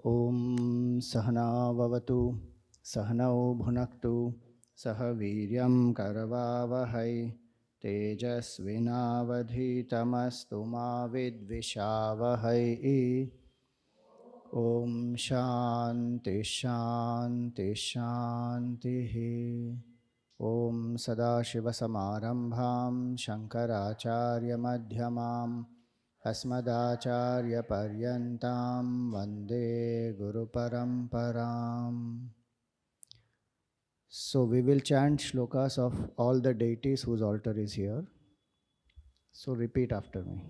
Om Sahana Vavatu Sahanau Bhunaktu Saha Viryam Karavavahai Tejasvinavadhitamastu ma vidvishavahai. Om Shanti Shanti Shanti. Om Sadashivasamarambham Shankaracharya Madhyamam Asmadacharya Paryantam Vande Guru Paramparam. So we will chant shlokas of all the deities whose altar is here. So repeat after me.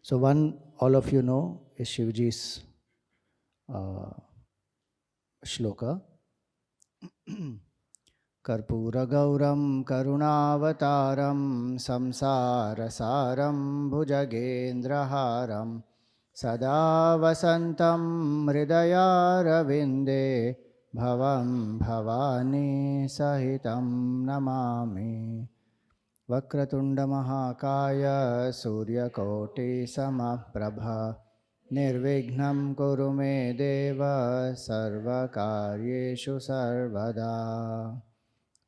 So one all of you know is Shivji's shloka. Karpuragauram karunavataram samsarasaram bhujagendraharam sada vasantam hridayaravinde bhavam bhavani sahitam namami. Vakratunda Mahakaya Suryakoti Samprabha Nirvignam Kuru Me Deva Sarvakaryeshu Sarvada.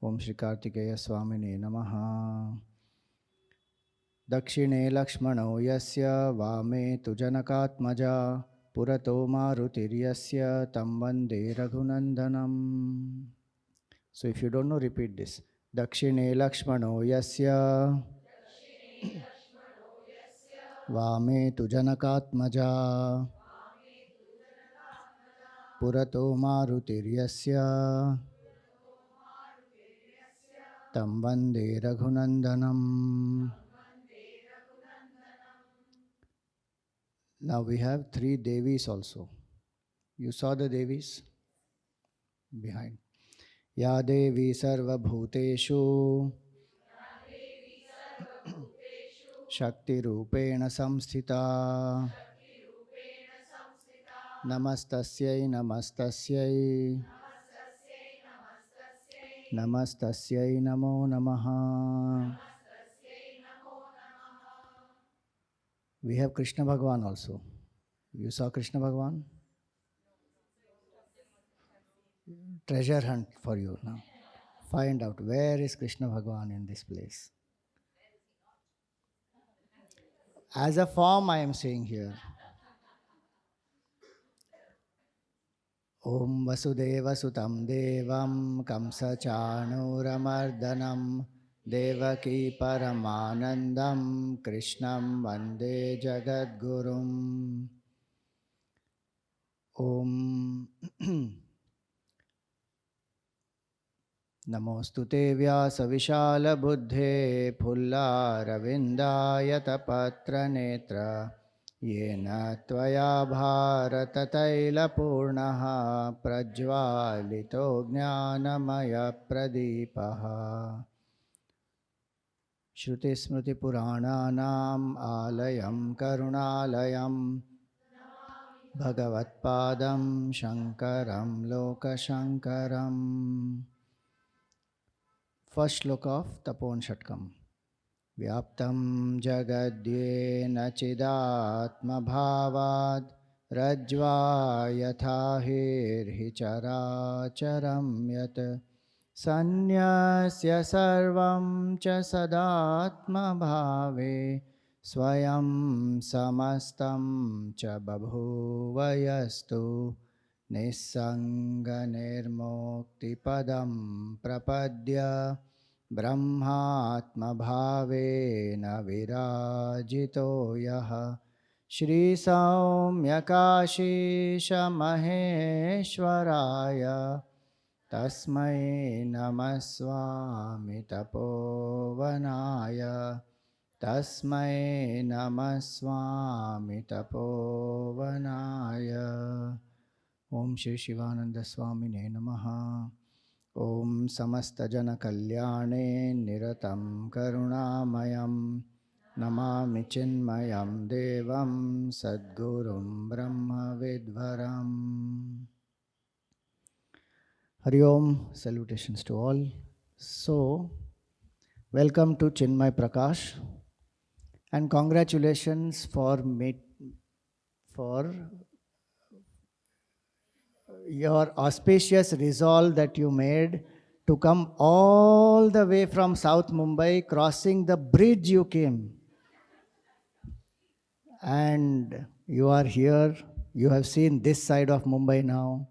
Om Shri Kartikeya Swamine Namaha. Dakshine Lakshmano Yasya Vame Tujanakatmaja Purato Marutiryasya Tam Vande Raghunandanam. So if you don't know, repeat this. Dakshine Lakshmano Yasya Vame Tujanakatmaja Purato Marutiryasya Tam Vande Raghunandanam. Now we have three Devis also. You saw the Devis behind. Ya Devi Sarva Bhuteshu Shakti Rupena Samsthita Namastasyai Namastasyai Namastasyai Namo Namaha. We have Krishna Bhagavan also. You saw Krishna Bhagavan? Treasure hunt for you now. Find out where is Krishna Bhagavan in this place. As a form I am saying here. Om Vasudeva Sutam Devam Kamsa Chanuramardanam Devaki Paramanandam Krishnam Vande Jagadgurum. Om Namostute Vyasa Vishala Buddhe Pulla Ravindayata Patra Netra Yena Tvaya Bharata Taila Purnaha Prajvalito Jnanamaya Pradipaha Shruti Smriti Purananam Alayam Karunalayam Bhagavatpadam Shankaram Lokashankaram. First shloka of Tapon Shatkam. Vyaptam jagadhyena chidatma bhavad rajva yatha hirhi characharam yat sanyasya sarvam cha sadatma bhave swayam samastam cha babhuvayastu nissanga nirmukti padam prapadya Brahmatma bhavena virajito yaha Shri Saumya Kashisha Maheshwaraya Tasmai Namaswami Tapovanaya Tasmai Namaswami Tapovanaya. Om Shri Shivananda Swamine Namaha. Om Samasta Jana Kalyane Niratam Karunamayam Namami Chinmayam Devam Sadgurum Brahma Vidvaram. Hari Om, salutations to all. So, welcome to Chinmay Prakash and congratulations for your auspicious resolve that you made to come all the way from South Mumbai, crossing the bridge you came, and you are here. You have seen this side of Mumbai now,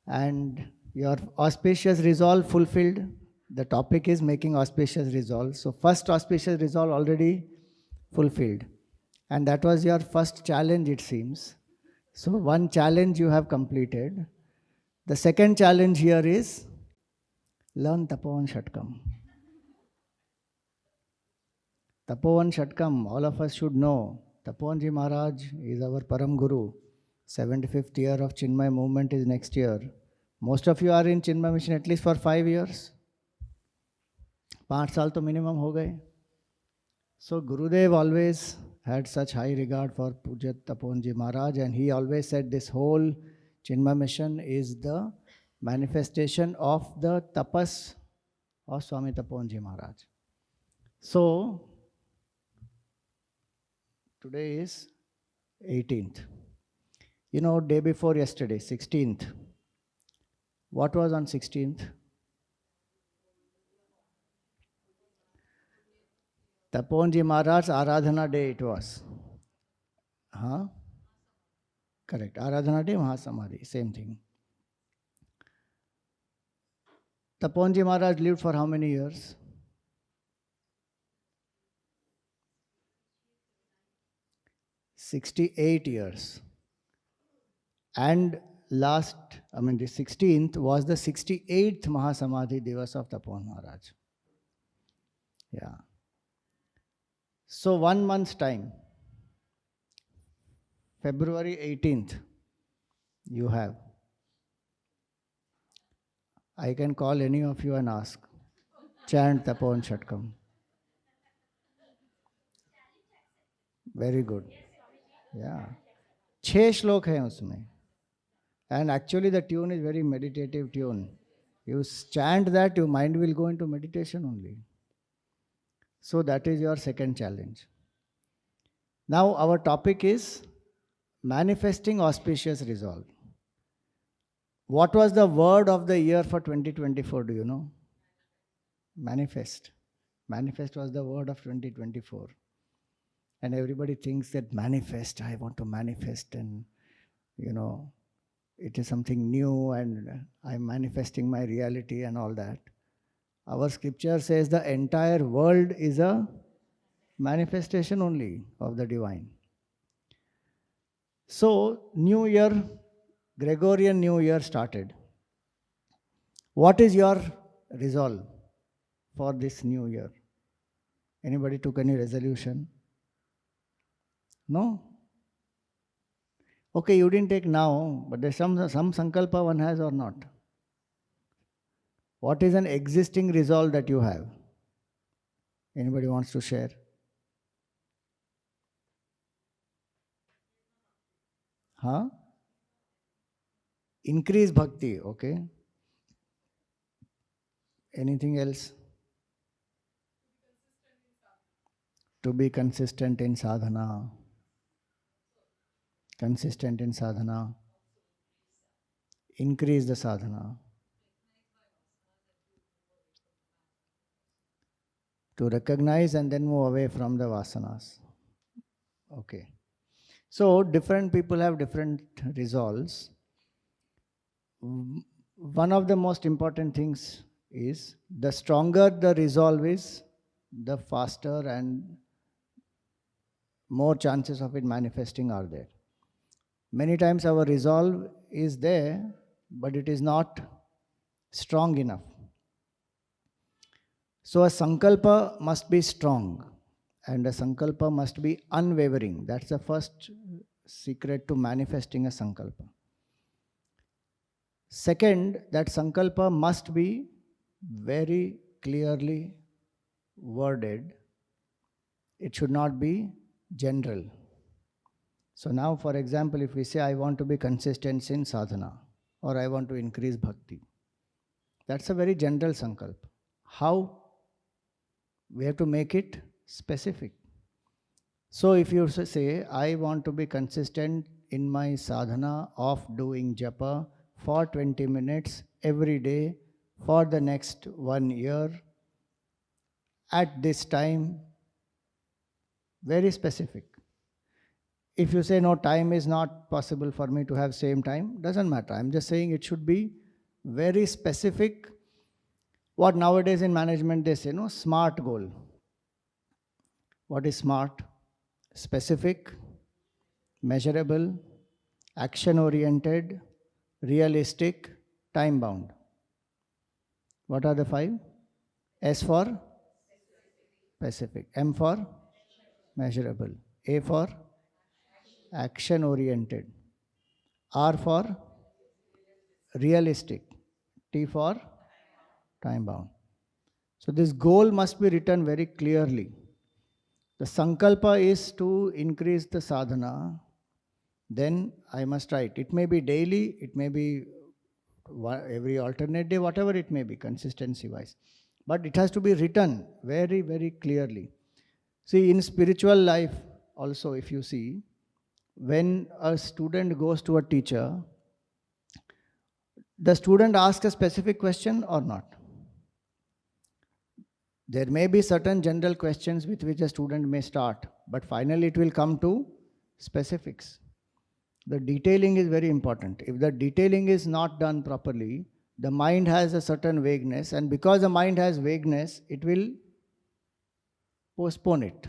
and your auspicious resolve fulfilled. The topic is making auspicious resolve. So, first auspicious resolve already fulfilled, and that was your first challenge, it seems. So, one challenge you have completed. The second challenge here is learn Tapovan Shatkam. Tapovan Shatkam, all of us should know. Tapovan Maharaj is our Param Guru. 75th year of Chinmaya movement is next year. Most of you are in Chinmaya mission at least for 5 years. 5 साल तो minimum हो गए. So Gurudev always had such high regard for Pujat Tapovan Maharaj, and he always said this whole Chinmaya mission is the manifestation of the tapas of Swami Tapovan Maharaj. So today is 18th. You know, day before yesterday, 16th. What was on 16th? Tapovan Maharaj's Aradhana day it was. Huh? Correct. Aradhana day, Mahasamadhi, same thing. Tapovan Maharaj lived for how many years? 68 years. And the 16th was the 68th Mahasamadhi Divas of Tapovan Maharaj. Yeah. So 1 month's time, February 18th, you have. I can call any of you and ask, chant Tapovan Shatkam. Very good. Yeah. 6 श्लोक हैं उसमें. And actually the tune is very meditative tune. You chant that, your mind will go into meditation only. So that is your second challenge. Now our topic is manifesting auspicious resolve. What was the word of the year for 2024, do you know? Manifest. Manifest was the word of 2024. And everybody thinks that manifest, I want to manifest, and you know, it is something new and I'm manifesting my reality and all that. Our scripture says the entire world is a manifestation only of the divine. So, New Year, Gregorian New Year started. What is your resolve for this new year? Anybody took any resolution? No? Okay, you didn't take now, but there's some sankalpa one has or not. What is an existing resolve that you have? Anybody wants to share? Huh? Increase bhakti, okay. Anything else? To be consistent in sadhana. Consistent in sadhana. Increase the sadhana. To recognize and then move away from the vasanas. Okay. So different people have different resolves. One of the most important things is the stronger the resolve is, the faster and more chances of it manifesting are there. Many times our resolve is there, but it is not strong enough. So a sankalpa must be strong, and a sankalpa must be unwavering. That's the first secret to manifesting a sankalpa. Second, that sankalpa must be very clearly worded. It should not be general. So now, for example, if we say, I want to be consistent in sadhana, or I want to increase bhakti, that's a very general sankalpa. How? We have to make it specific. So if you say, I want to be consistent in my sadhana of doing japa for 20 minutes every day for the next 1 year at this time. Very specific. If you say no, time is not possible for me to have same time, doesn't matter. I'm just saying it should be very specific. What nowadays in management they say, no, SMART goal. What is SMART? Specific, measurable, action oriented, realistic, time bound. What are the five? S for specific, M for measurable, A for action oriented, R for realistic, T for time bound. So this goal must be written very clearly. The sankalpa is to increase the sadhana, then I must write. It may be daily, it may be every alternate day, whatever it may be, consistency wise. But it has to be written very, very clearly. See, in spiritual life also, if you see, when a student goes to a teacher, the student asks a specific question or not? There may be certain general questions with which a student may start, but finally it will come to specifics. The detailing is very important. If the detailing is not done properly, the mind has a certain vagueness, and because the mind has vagueness, it will postpone it,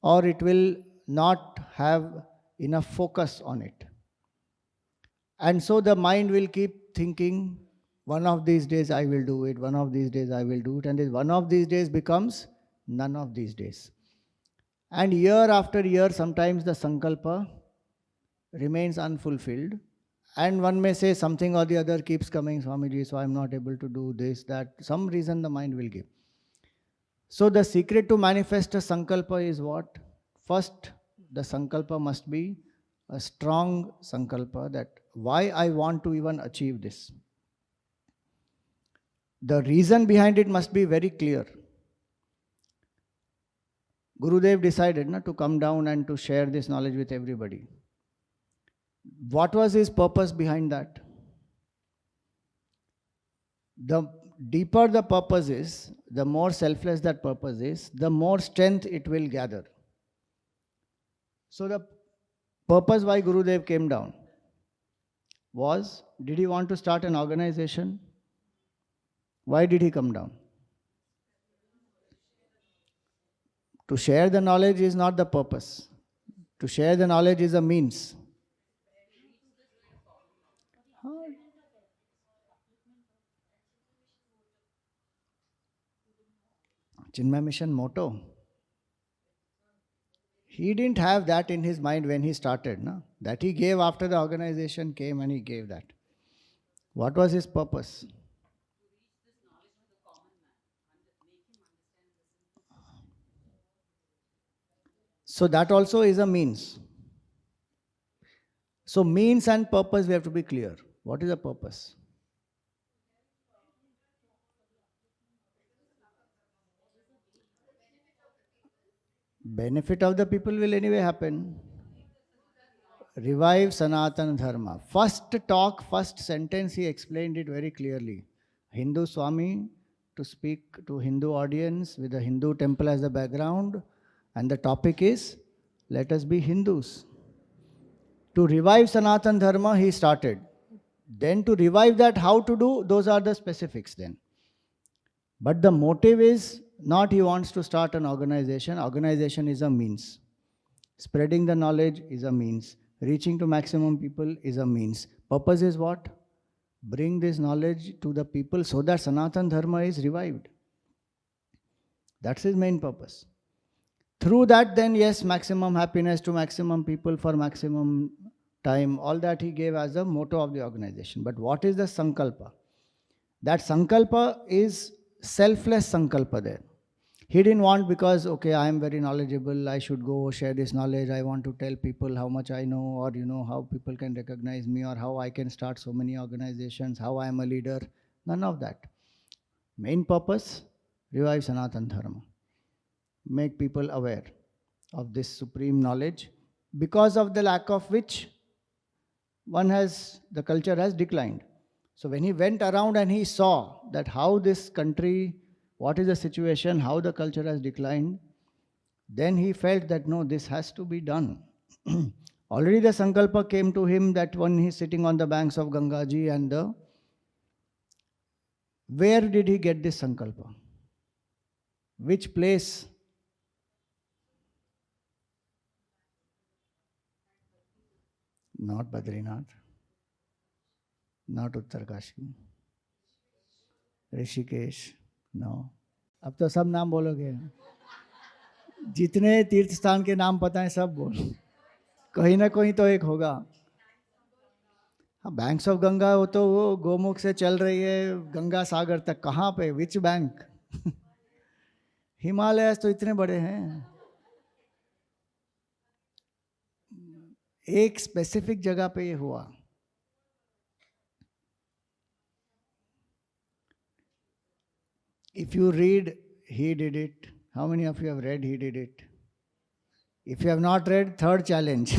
or it will not have enough focus on it. And so the mind will keep thinking, one of these days I will do it, one of these days I will do it, and this one of these days becomes none of these days. And year after year, sometimes the sankalpa remains unfulfilled, and one may say something or the other keeps coming, Swamiji, so I am not able to do this, that, some reason the mind will give. So the secret to manifest a sankalpa is what? First, the sankalpa must be a strong sankalpa, that why I want to even achieve this. The reason behind it must be very clear. Gurudev decided to come down and to share this knowledge with everybody. What was his purpose behind that? The deeper the purpose is, the more selfless that purpose is, the more strength it will gather. So the purpose why Gurudev came down was, did he want to start an organization? Why did he come down? To share the knowledge is not the purpose. To share the knowledge is a means. Chinmaya Mission motto. He didn't have that in his mind when he started. No? That he gave after the organization came, and he gave that. What was his purpose? So that also is a means. So means and purpose, we have to be clear. What is the purpose? Benefit of the people will anyway happen. Revive Sanatana Dharma. First talk, first sentence, he explained it very clearly. Hindu Swami to speak to Hindu audience with a Hindu temple as the background, and the topic is, let us be Hindus. To revive Sanatana Dharma, he started. Then to revive that, how to do, those are the specifics then. But the motive is not he wants to start an organization. Organization is a means. Spreading the knowledge is a means. Reaching to maximum people is a means. Purpose is what? Bring this knowledge to the people so that Sanatana Dharma is revived. That's his main purpose. Through that, then, yes, maximum happiness to maximum people for maximum time, all that he gave as a motto of the organization. But what is the sankalpa? That sankalpa is selfless sankalpa there. He didn't want because, okay, I am very knowledgeable, I should go share this knowledge, I want to tell people how much I know, or how people can recognize me, or how I can start so many organizations, how I am a leader. None of that. Main purpose, revive Sanatana Dharma. Make people aware of this supreme knowledge, because of the lack of which the culture has declined. So when he went around and he saw that how this country, what is the situation, how the culture has declined, then he felt that no, this has to be done. Already the sankalpa came to him that when he's sitting on the banks of Gangaji, and where did he get this sankalpa? Which place? Not Badrinath, not Uttarkashi, Rishikesh, no. अब तो सब नाम बोलोगे, जितने तीर्थ स्थान के नाम पता है सब बोल, कहीं ना कहीं तो एक होगा. हाँ, बैंक्स ऑफ गंगा हो तो वो गोमुख से चल रही है गंगा सागर तक, कहाँ पे, विच बैंक? हिमालय तो इतने बड़े हैं, एक स्पेसिफिक जगह पे ये हुआ. If you read He Did It, how many of you have read He Did It? If you have not read, third challenge.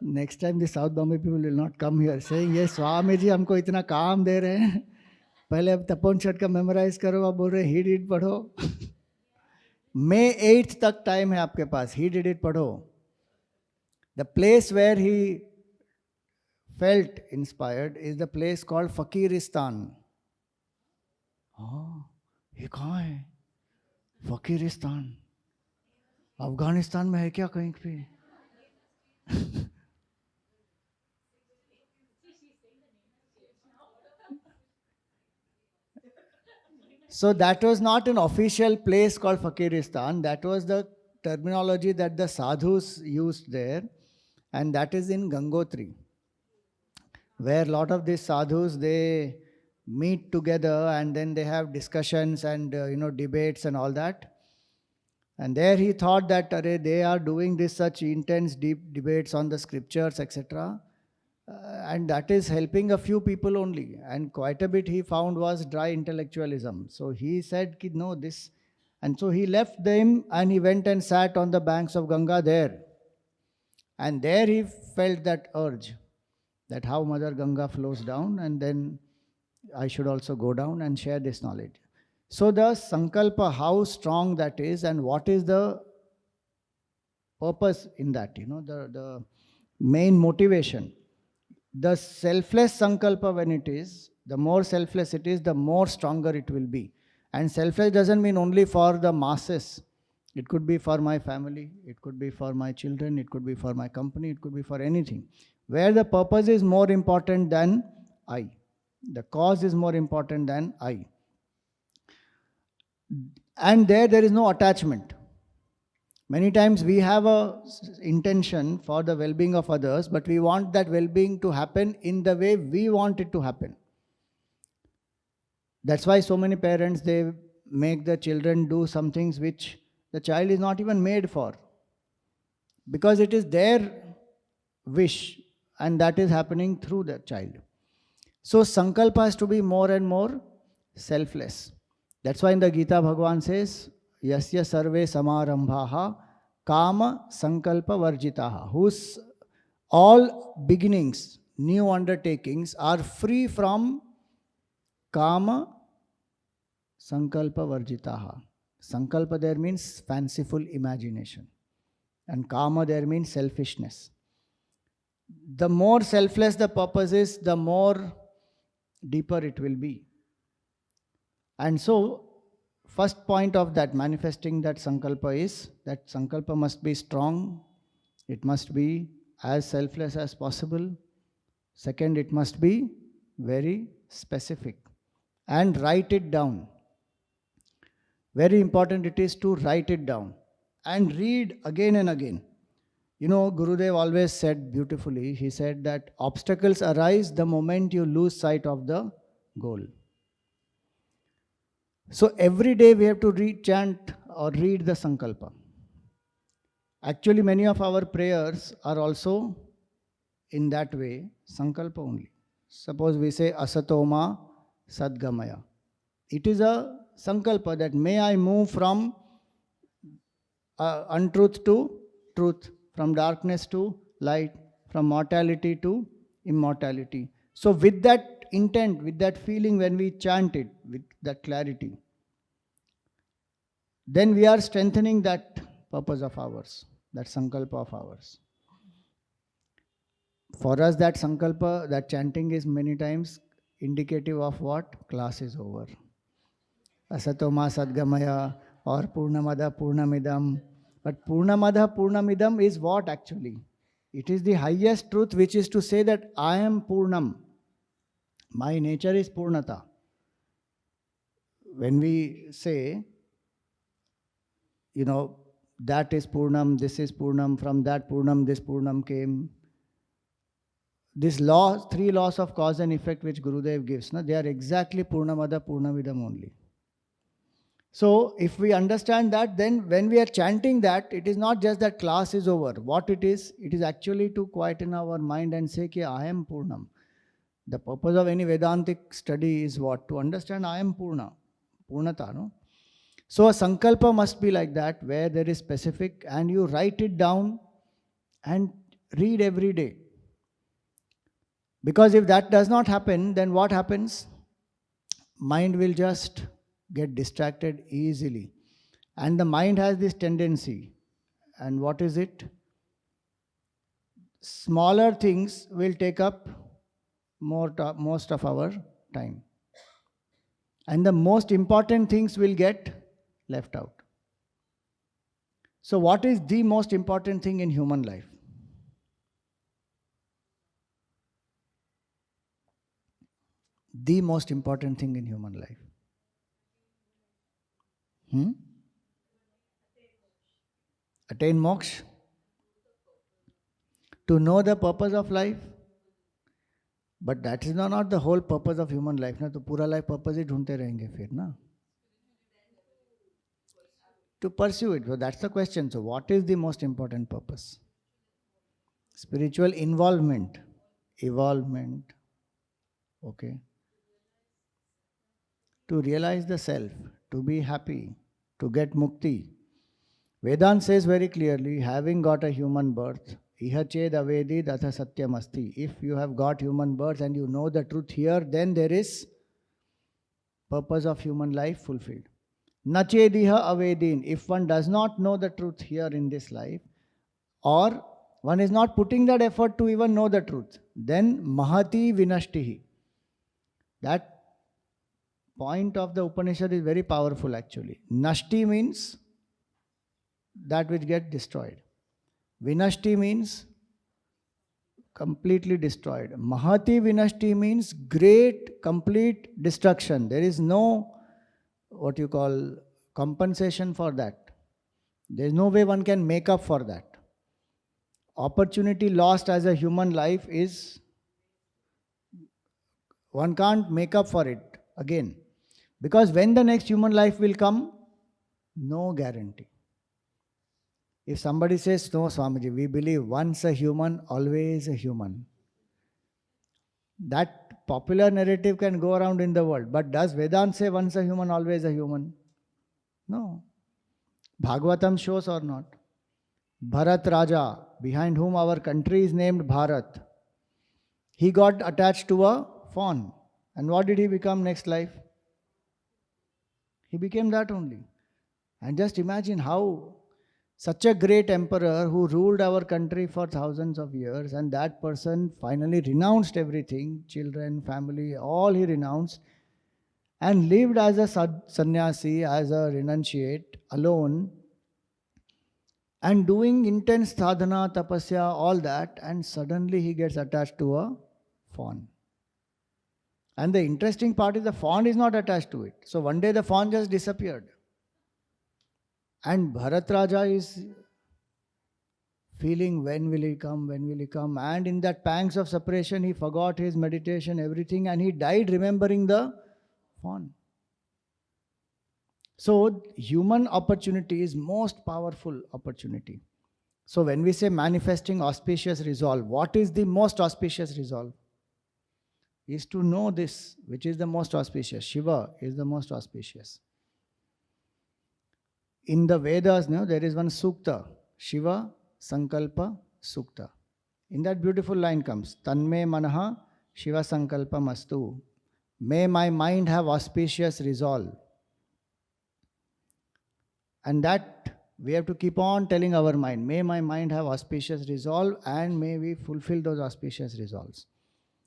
Next time the South Bombay people will not come here saying, ये स्वामी जी हमको इतना काम दे रहे हैं, पहले अब तपोन छठ का memorise करो, आप बोल रहे He Did It पढ़ो. May 8th तक टाइम है आपके पास, He Did It पढ़ो. The place where he felt inspired is the place called Fakiristan. हाँ, ये कहाँ है? फकीरिस्तान. अफगानिस्तान में है क्या कहीं पे? So that was not an official place called Fakiristan. That was the terminology that the sadhus used there, and that is in Gangotri, where a lot of these sadhus, they meet together and then they have discussions and debates and all that. And there he thought that they are doing this such intense deep debates on the scriptures, etc. And that is helping a few people only, and quite a bit he found was dry intellectualism. So he said, no, this, and so he left them and he went and sat on the banks of Ganga there. And there he felt that urge, that how Mother Ganga flows down, and then I should also go down and share this knowledge. So the sankalpa, how strong that is, and what is the purpose in that, the main motivation. The selfless sankalpa, when it is, the more selfless it is, the more stronger it will be. And selfless doesn't mean only for the masses. It could be for my family, it could be for my children, it could be for my company, it could be for anything. Where the purpose is more important than I. The cause is more important than I. And there is no attachment. Many times we have a intention for the well-being of others, but we want that well-being to happen in the way we want it to happen. That's why so many parents, they make the children do some things which the child is not even made for, because it is their wish and that is happening through the child. So sankalpa has to be more and more selfless. That's why in the Gita Bhagavan says, Yasya sarve samarambhaha kama sankalpa varjitaha, whose all beginnings, new undertakings are free from kama sankalpa varjitaha. Sankalpa there means fanciful imagination, and kama there means selfishness. The more selfless the purpose is, the more deeper it will be. And so, first point of that, manifesting that sankalpa, is that sankalpa must be strong, it must be as selfless as possible. Second, it must be very specific, and write it down. Very important it is to write it down and read again and again. Gurudev always said beautifully, he said that obstacles arise the moment you lose sight of the goal. So every day we have to chant or read the sankalpa. Actually, many of our prayers are also in that way, sankalpa only. Suppose we say asatoma sadgamaya. It is a sankalpa that may I move from untruth to truth, from darkness to light, from mortality to immortality. So, with that intent, with that feeling, when we chant it, with that clarity, then we are strengthening that purpose of ours, that sankalpa of ours. For us, that sankalpa, that chanting is many times indicative of what? Class is over. Asatoma Sadgamaya or Purnamada Purnamidam. But Purnamada Purnamidam is what actually? It is the highest truth, which is to say that I am Purnam. My nature is Purnata. When we say, that is Purnam, this is Purnam, from that Purnam, this Purnam came. These laws, three laws of cause and effect which Gurudev gives, they are exactly Purnamada Purnavidam only. So, if we understand that, then when we are chanting that, it is not just that class is over. What it is actually to quieten our mind and say, Ki, I am Purnam. The purpose of any Vedantic study is what? To understand I am Purna. Purnata, no? So, a sankalpa must be like that, where there is specific, and you write it down and read every day. Because if that does not happen, then what happens? Mind will just get distracted easily. And the mind has this tendency. And what is it? Smaller things will take up most of our time. And the most important things will get left out. So, what is the most important thing in human life? The most important thing in human life. Attain moksha? To know the purpose of life? But that is not the whole purpose of human life. ना तो पूरा life purpose ही ढूंढते रहेंगे फिर ना. To pursue it. So that's the question. So what is the most important purpose? Spiritual involvement. Evolvement. Okay. To realize the self. To be happy. To get mukti. Vedanta says very clearly, having got a human birth, iha ched avedid atha satyam asti. If you have got human birth and you know the truth here, then there is purpose of human life fulfilled. Nachediha avedin. If one does not know the truth here in this life, or one is not putting that effort to even know the truth, then mahati vinashtihi. That point of the Upanishad is very powerful actually. Nashti means that which gets destroyed. Vinashti means completely destroyed. Mahati vinashti means great, complete destruction. There is no, what you call, compensation for that. There is no way one can make up for that. Opportunity lost as a human life is, one can't make up for it again. Because when the next human life will come, no guarantee. If somebody says, no, Swamiji, we believe once a human, always a human. That popular narrative can go around in the world. But does Vedanta say once a human, always a human? No. Bhagavatam shows or not? Bharat Raja, behind whom our country is named Bharat, he got attached to a fawn. And what did he become next life? He became that only. And just imagine how such a great emperor who ruled our country for thousands of years, and that person finally renounced everything, children, family, all he renounced, and lived as a sannyasi, as a renunciate, alone, and doing intense sadhana, tapasya, all that, and suddenly he gets attached to a fawn. And the interesting part is the fawn is not attached to it. So one day the fawn just disappeared. And Bharat Raja is feeling, when will he come, when will he come? And in that pangs of separation, he forgot his meditation, everything, and he died remembering the fawn. So human opportunity is most powerful opportunity. So when we say manifesting auspicious resolve, what is the most auspicious resolve? Is to know this, which is the most auspicious. Shiva is the most auspicious. In the Vedas, there is one sukta, Shiva Sankalpa Sukta. In that beautiful line comes, Tanme Manaha Shiva Sankalpam Astu. May my mind have auspicious resolve. And that we have to keep on telling our mind, may my mind have auspicious resolve and may we fulfill those auspicious resolves.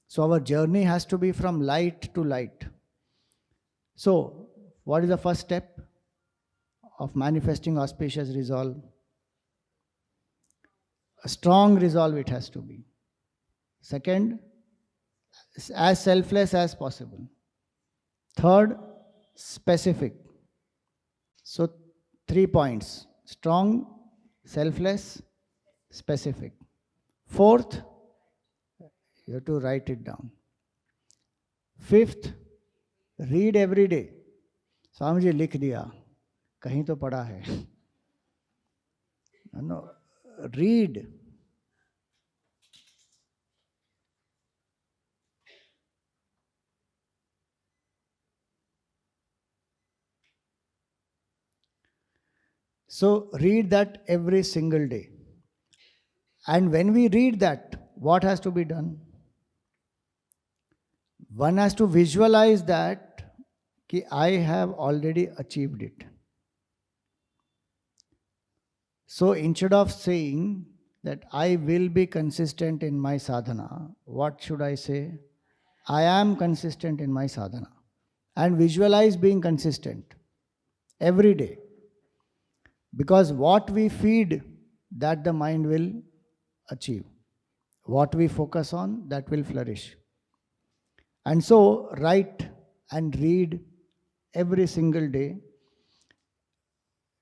So our journey has to be from light to light. So, what is the first step of manifesting auspicious resolve? A strong resolve it has to be. Second, as selfless as possible. Third, specific. So, 3 points: strong, selfless, specific. Fourth, you have to write it down. Fifth, read every day. Swami ji लिख दिया, कहीं तो पढ़ा है. No, read. So read that every single day. And when we read that, what has to be done? One has to visualize that कि I have already achieved it. So instead of saying that I will be consistent in my sadhana, what should I say? I am consistent in my sadhana. And visualize being consistent every day. Because what we feed, that the mind will achieve. What we focus on, that will flourish. And so write and read every single day.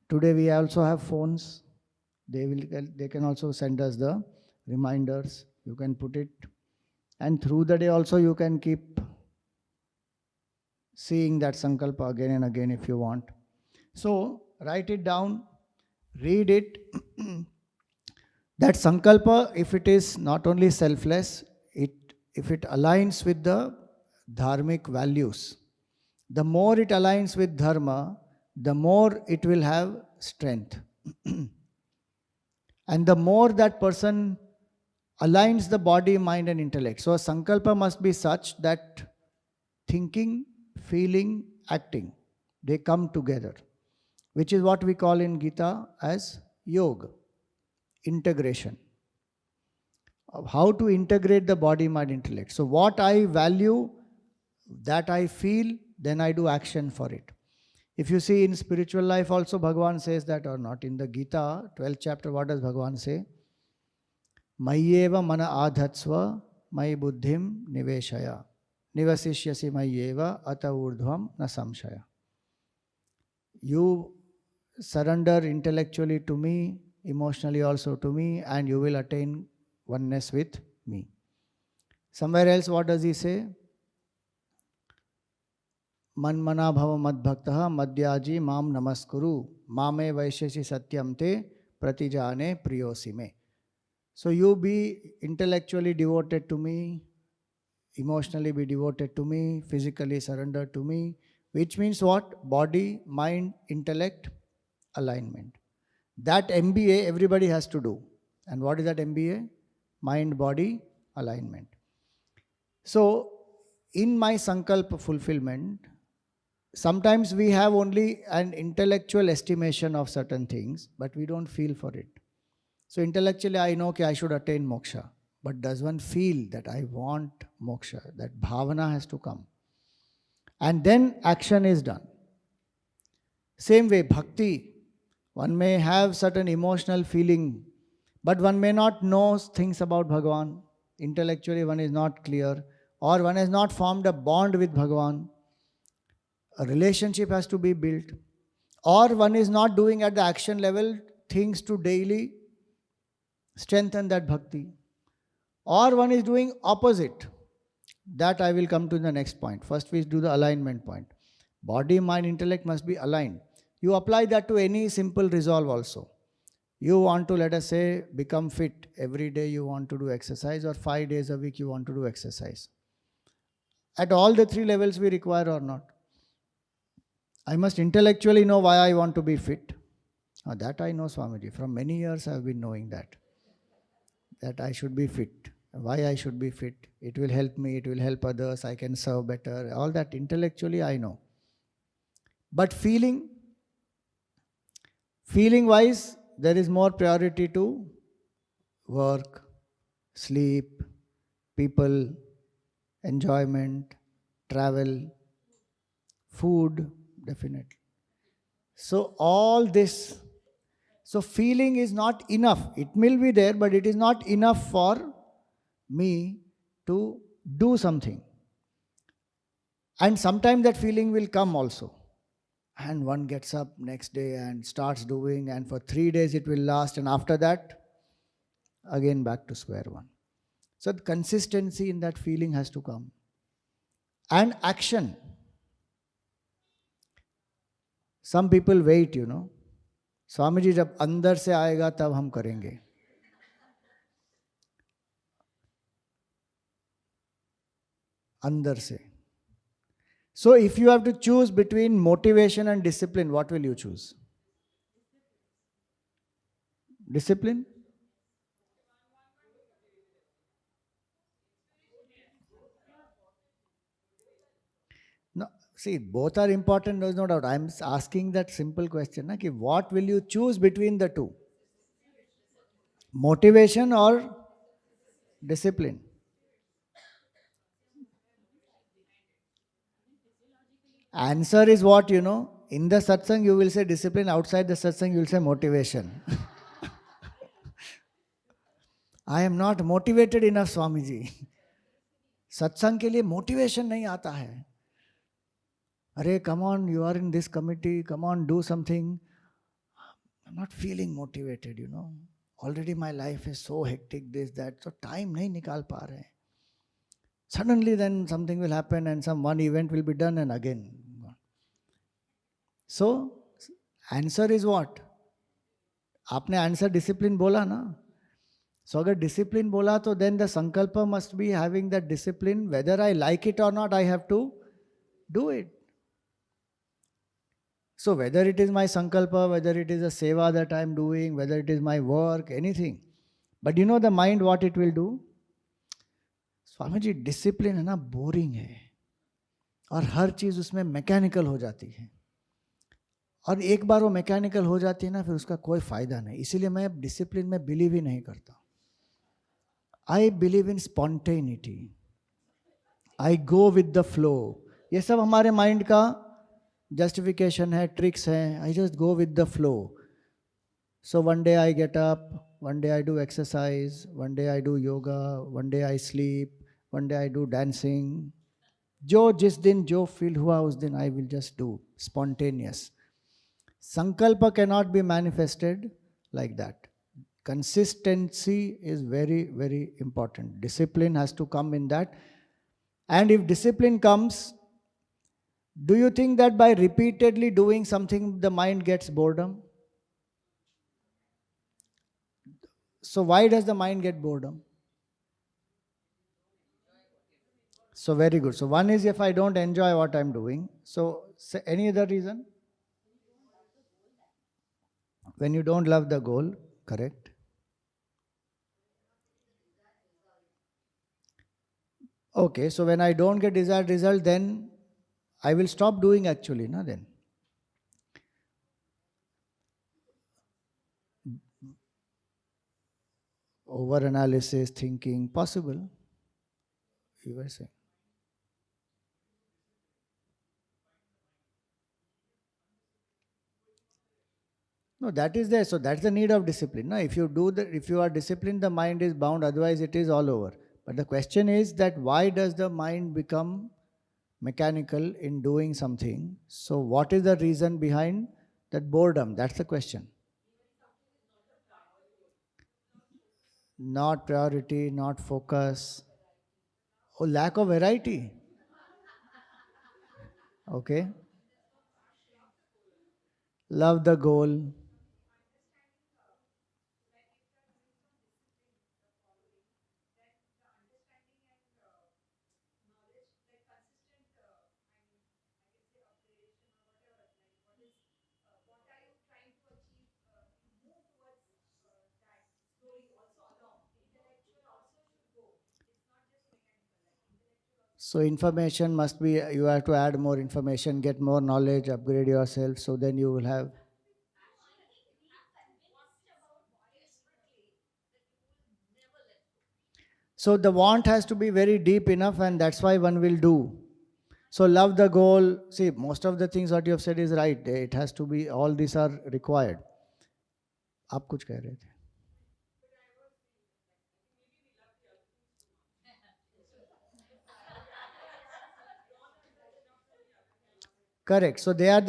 Today we also have phones. They can also send us the reminders. You can put it. And through the day also you can keep seeing that sankalpa again and again if you want. So write it down, read it. That sankalpa, if it is not only selfless, if it aligns with the dharmic values, the more it aligns with dharma, the more it will have strength. And the more that person aligns the body, mind and intellect. So a sankalpa must be such that thinking, feeling, acting, they come together, which is what we call in Gita as yoga, integration. Of how to integrate the body, mind, intellect. So what I value, that I feel, then I do action for it. If you see in spiritual life also, Bhagavan says that or not. In the Gita, 12th chapter, what does Bhagavan say? Mayyeva mana adhatsva, mai buddhim niveshaya. Nivasishyasi mayyeva ata urdhvam na samshaya. You surrender intellectually to me, emotionally also to me, and you will attain oneness with me. Somewhere else, what does he say? Manmana bhava madbhaktaha madhyaji mam namaskuru mame vaishesi satyam te pratijane priyosime. So you be intellectually devoted to me, emotionally be devoted to me, physically surrender to me, which means what? Body, mind, intellect, alignment. That MBA everybody has to do. And what is that MBA? Mind, body, alignment. So in my sankalpa fulfillment, sometimes we have only an intellectual estimation of certain things, but we don't feel for it. So intellectually I know that I should attain moksha, but does one feel that I want moksha? That bhavana has to come. And then action is done. Same way, bhakti. One may have certain emotional feeling, but one may not know things about Bhagavan. Intellectually one is not clear, or one has not formed a bond with Bhagavan. A relationship has to be built, or one is not doing at the action level things to daily strengthen that bhakti, or one is doing opposite. That I will come to in the next point. First we do the alignment point. Body, mind, intellect must be aligned. You apply that to any simple resolve also. You want to, let us say, become fit. Every day you want to do exercise, or 5 days a week you want to do exercise. At all the 3 levels we require or not. I must intellectually know why I want to be fit. That I know, Swamiji. From many years I have been knowing that. that I should be fit. Why I should be fit? It will help me, it will help others, I can serve better. All that intellectually I know. But feeling wise, there is more priority to work, sleep, people, enjoyment, travel, food, definitely. So, all this, so feeling is not enough. It will be there, but it is not enough for me to do something. And sometimes that feeling will come also. And one gets up next day and starts doing, and for 3 days it will last, and after that, again back to square one. So, the consistency in that feeling has to come. And action. Some people wait. Swami ji जब अंदर से आएगा तब हम करेंगे. अंदर से. So if you have to choose between motivation and discipline, what will you choose? Discipline? No, see, both are important, there's no doubt. I'm asking that simple question, na, ki what will you choose between the two? Motivation or discipline? Answer is what? In the satsang, you will say discipline. Outside the satsang, you will say motivation. I am not motivated enough, Swamiji. सत्संग के लिए motivation नहीं आता है. अरे come on, you are in this committee, come on, do something. I'm not feeling motivated. Already my life is so hectic, this, that. So time nahi nikal pa rahe. Suddenly then something will happen and some one event will be done and again. So answer is what? आपने answer discipline बोला ना. So अगर discipline बोला तो then the sankalp must be having that discipline whether I like it और not I have to do it. So whether it is my sankalpa, whether it is a seva that I am doing, whether it is my work, anything. But the mind what it will do? Swami ji discipline है ना boring है और हर चीज उसमें mechanical हो जाती है और एक बार वो मैकेनिकल हो जाती है ना फिर उसका कोई फायदा नहीं. इसीलिए मैं डिसिप्लिन में बिलीव ही नहीं करता. I believe in spontaneity. I go with the flow. ये सब हमारे माइंड का जस्टिफिकेशन है, ट्रिक्स हैं. I just go with the flow. So one day I get up, one day I do exercise, one day I do yoga, one day I sleep, one day I do dancing. जो जिस दिन जो feel हुआ उस दिन I will just do spontaneous. Sankalpa cannot be manifested like that. Consistency is very, very important. Discipline has to come in that. And if discipline comes, do you think that by repeatedly doing something the mind gets boredom? So why does the mind get boredom? So very good. So one is if I don't enjoy what I'm doing. So any other reason? When you don't love the goal, correct? Okay, so when I don't get desired result, then I will stop doing actually, no then. Over analysis, thinking, possible. You were saying. No, that is there. So that's the need of discipline. No, if you are disciplined, the mind is bound. Otherwise, it is all over. But the question is that why does the mind become mechanical in doing something? So what is the reason behind that boredom? That's the question. Not priority, not focus. Oh, lack of variety. Okay. Love the goal. So information must be, you have to add more information, get more knowledge, upgrade yourself, so then you will have. So the want has to be very deep enough, and that's why one will do. So love the goal. See, most of the things what you have said is right. It has to be, all these are required. आप कुछ कह रहे थे. Correct. So they are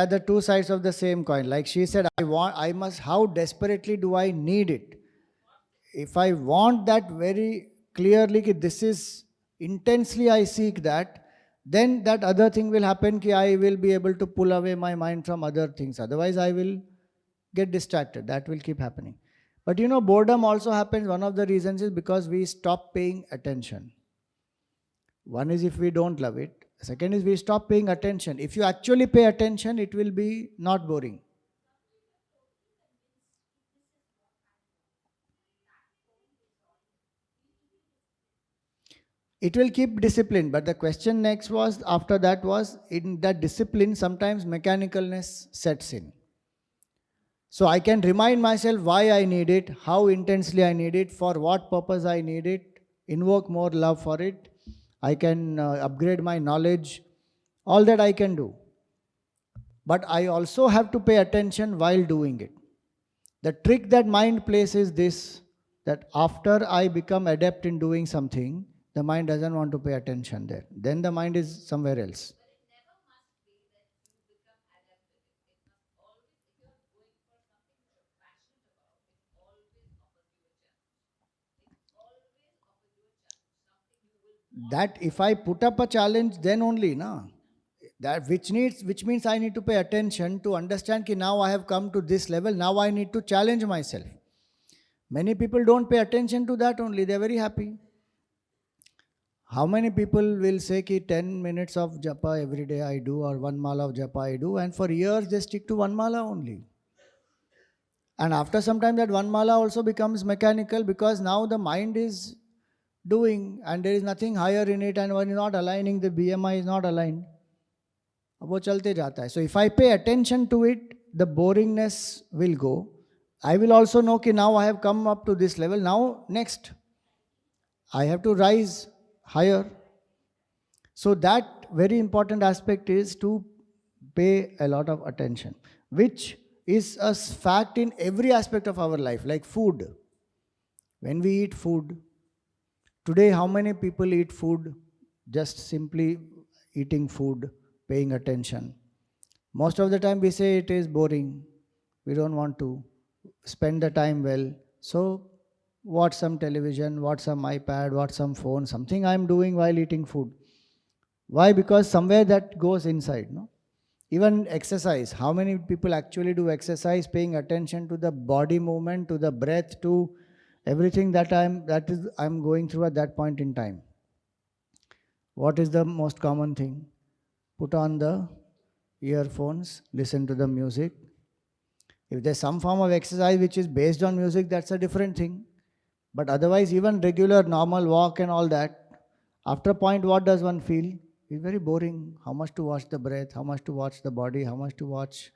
the two sides of the same coin. Like she said, I must, how desperately do I need it? If I want that very clearly, ki this is intensely I seek that, then that other thing will happen, ki I will be able to pull away my mind from other things. Otherwise, I will get distracted. That will keep happening. But boredom also happens. One of the reasons is because we stop paying attention. One is if we don't love it. Second is we stop paying attention. If you actually pay attention, it will be not boring. It will keep discipline. But the question next was, after that was, in that discipline, sometimes mechanicalness sets in. So I can remind myself why I need it, how intensely I need it, for what purpose I need it, invoke more love for it. I can upgrade my knowledge, all that I can do. But I also have to pay attention while doing it. The trick that mind plays is this, that after I become adept in doing something, the mind doesn't want to pay attention there. Then the mind is somewhere else. That if I put up a challenge, then only, na? That which means I need to pay attention to understand that now I have come to this level, now I need to challenge myself. Many people don't pay attention to that only, they're very happy. How many people will say ki 10 minutes of japa every day I do, or one mala of japa I do, and for years they stick to one mala only. And after some time that one mala also becomes mechanical, because now the mind is doing and there is nothing higher in it, and one is not aligning, the BMI is not aligned. अब वो चलते जाता है. So if I pay attention to it, the boringness will go. I will also know कि now I have come up to this level. Now next, I have to rise higher. So that very important aspect is to pay a lot of attention, which is a fact in every aspect of our life, like food. When we eat food, today how many people eat food just simply eating food, paying attention? Most of the time we say it is boring, we don't want to spend the time well. So watch some television, watch some iPad, watch some phone, something I am doing while eating food. Why? Because somewhere that goes inside, no? Even exercise, how many people actually do exercise, paying attention to the body movement, to the breath, to everything that I'm going through at that point in time? What is the most common thing? Put on the earphones, listen to the music. If there's some form of exercise which is based on music, that's a different thing. But otherwise, even regular normal walk and all that, after a point, what does one feel? It's very boring. How much to watch the breath, how much to watch the body, how much to watch,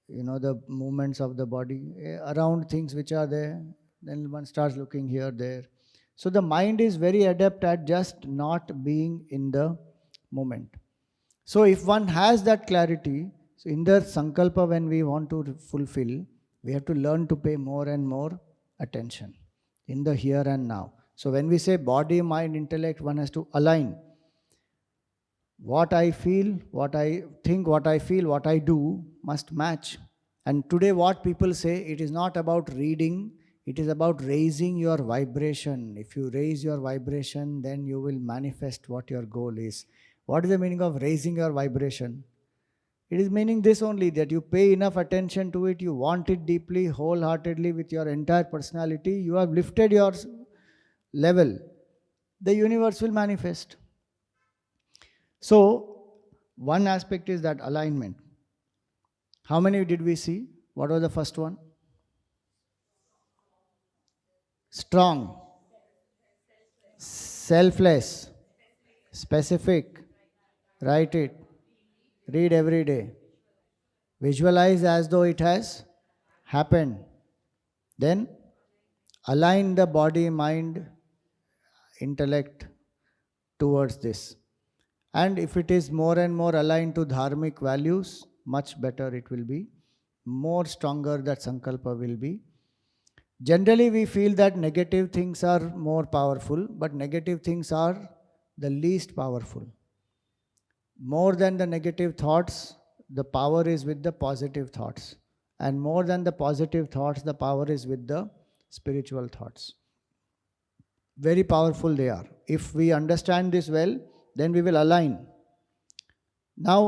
the movements of the body around things which are there. Then one starts looking here, there. So the mind is very adept at just not being in the moment. So if one has that clarity, so in the sankalpa, when we want to fulfill, we have to learn to pay more and more attention in the here and now. So when we say body, mind, intellect, one has to align. What I feel, what I think, what I feel, what I do must match. And today what people say, it is not about reading, it is about raising your vibration. If you raise your vibration, then you will manifest what your goal is. What is the meaning of raising your vibration? It is meaning this only, that you pay enough attention to it, you want it deeply, wholeheartedly with your entire personality, you have lifted your level, the universe will manifest. So, one aspect is that alignment. How many did we see? What was the first one? Strong, selfless, specific, write it, read every day, visualize as though it has happened. Then align the body, mind, intellect towards this. And if it is more and more aligned to dharmic values, much better it will be. More stronger that sankalpa will be. Generally, we feel that negative things are more powerful, but negative things are the least powerful. More than the negative thoughts, the power is with the positive thoughts. And more than the positive thoughts, the power is with the spiritual thoughts. Very powerful they are. If we understand this well, then we will align. Now,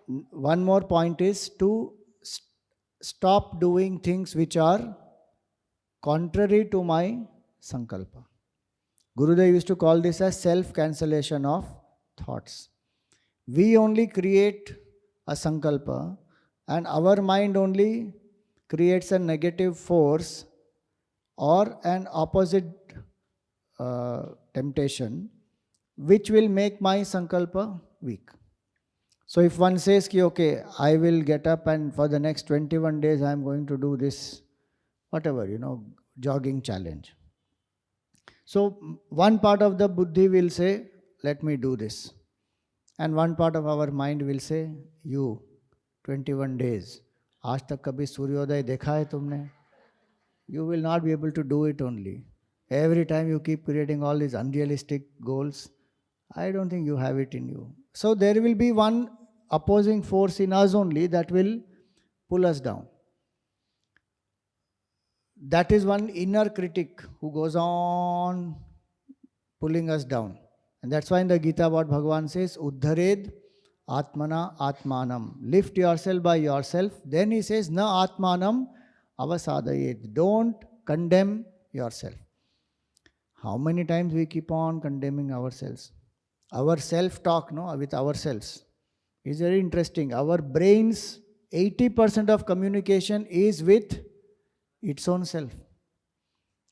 one more point is to stop doing things which are contrary to my sankalpa. Gurudev used to call this as self-cancellation of thoughts. We only create a sankalpa and our mind only creates a negative force or an opposite temptation which will make my sankalpa weak. So if one says, ki, okay, I will get up and for the next 21 days I am going to do this, whatever, jogging challenge. So one part of the buddhi will say, let me do this. And one part of our mind will say, you, 21 days, aaj tak kabhi Suryoday dekha hai tumne? You will not be able to do it only. Every time you keep creating all these unrealistic goals, I don't think you have it in you. So there will be one opposing force in us only that will pull us down. That is one inner critic who goes on pulling us down. And that's why in the Gita what Bhagavan says, Uddhared Atmana Atmanam. Lift yourself by yourself. Then he says, Na Atmanam Avasadayet. Don't condemn yourself. How many times we keep on condemning ourselves? Our self-talk with ourselves is very interesting. Our brain's 80% of communication is with its own self.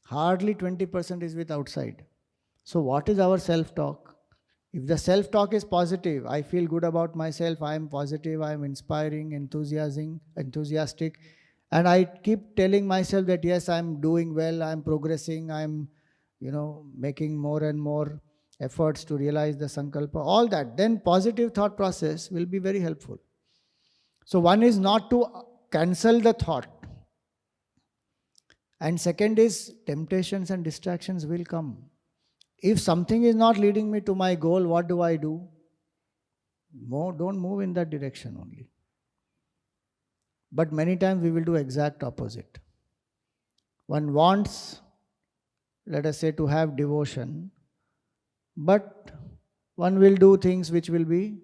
Hardly 20% is with outside. So what is our self-talk? If the self-talk is positive, I feel good about myself, I am positive, I am inspiring, enthusiastic, and I keep telling myself that yes, I am doing well, I am progressing, I am making more and more efforts to realize the sankalpa, all that, then positive thought process will be very helpful. So one is not to cancel the thought. And second is temptations and distractions will come. If something is not leading me to my goal, what do? Don't move in that direction only. But many times we will do exact opposite. One wants, let us say, to have devotion, but one will do things which will be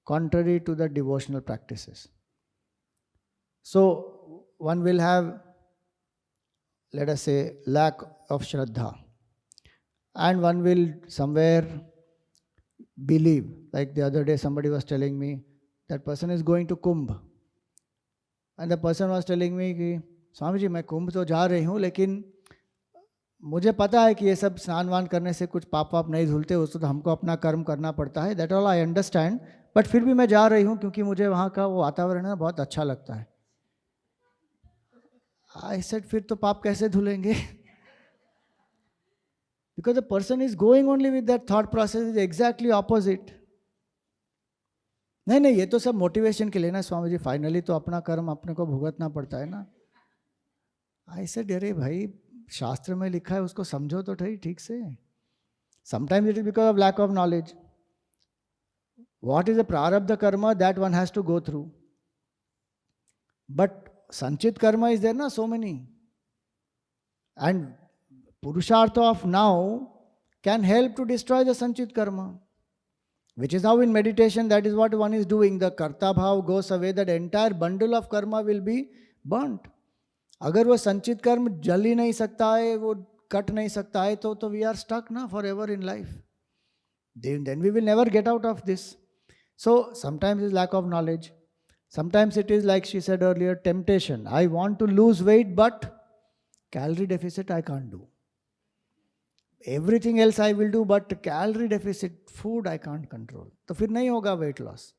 contrary to the devotional practices. So one will have, let us say, lack of Shraddha. And one will somewhere believe. Like the other day somebody was telling me, that person is going to Kumbh. And the person was telling me, कि स्वामी जी मैं कुंभ तो जा रही हूँ, लेकिन मुझे पता है कि ये सब स्नान वान करने से कुछ पाप वाप नहीं धुलते, उसको तो हमको अपना कर्म करना पड़ता है, that all I understand, but फिर भी मैं जा रही हूँ क्योंकि मुझे वहाँ का वो वातावरण है बहुत अच्छा लगता है. आई सेड फिर तो पाप कैसे धुलेंगे? Because the person is going only with that thought process is exactly opposite. नहीं ये तो सब मोटिवेशन के लिए ना स्वामी जी, फाइनली तो अपना कर्म अपने को भुगतना पड़ता है ना. आई सेड अरे भाई शास्त्र में लिखा है उसको समझो तो ठीक से. Sometimes it is because of lack of knowledge. What is the prarabdha karma that one has to go through? But sanchit karma is there na, so many. And Purushartha of now can help to destroy the sanchit karma. Which is how in meditation, that is what one is doing. The karta bhav goes away, that entire bundle of karma will be burnt. अगर वो संचित कर्म जल ही नहीं सकता है, वो cut नहीं सकता है, तो we are stuck na forever in life. Then we will never get out of this. So sometimes it's lack of knowledge. Sometimes it is like she said earlier, temptation. I want to lose weight, but calorie deficit I can't do. everything else I will do, but calorie deficit, food I can't control. तो फिर नहीं होगा weight loss.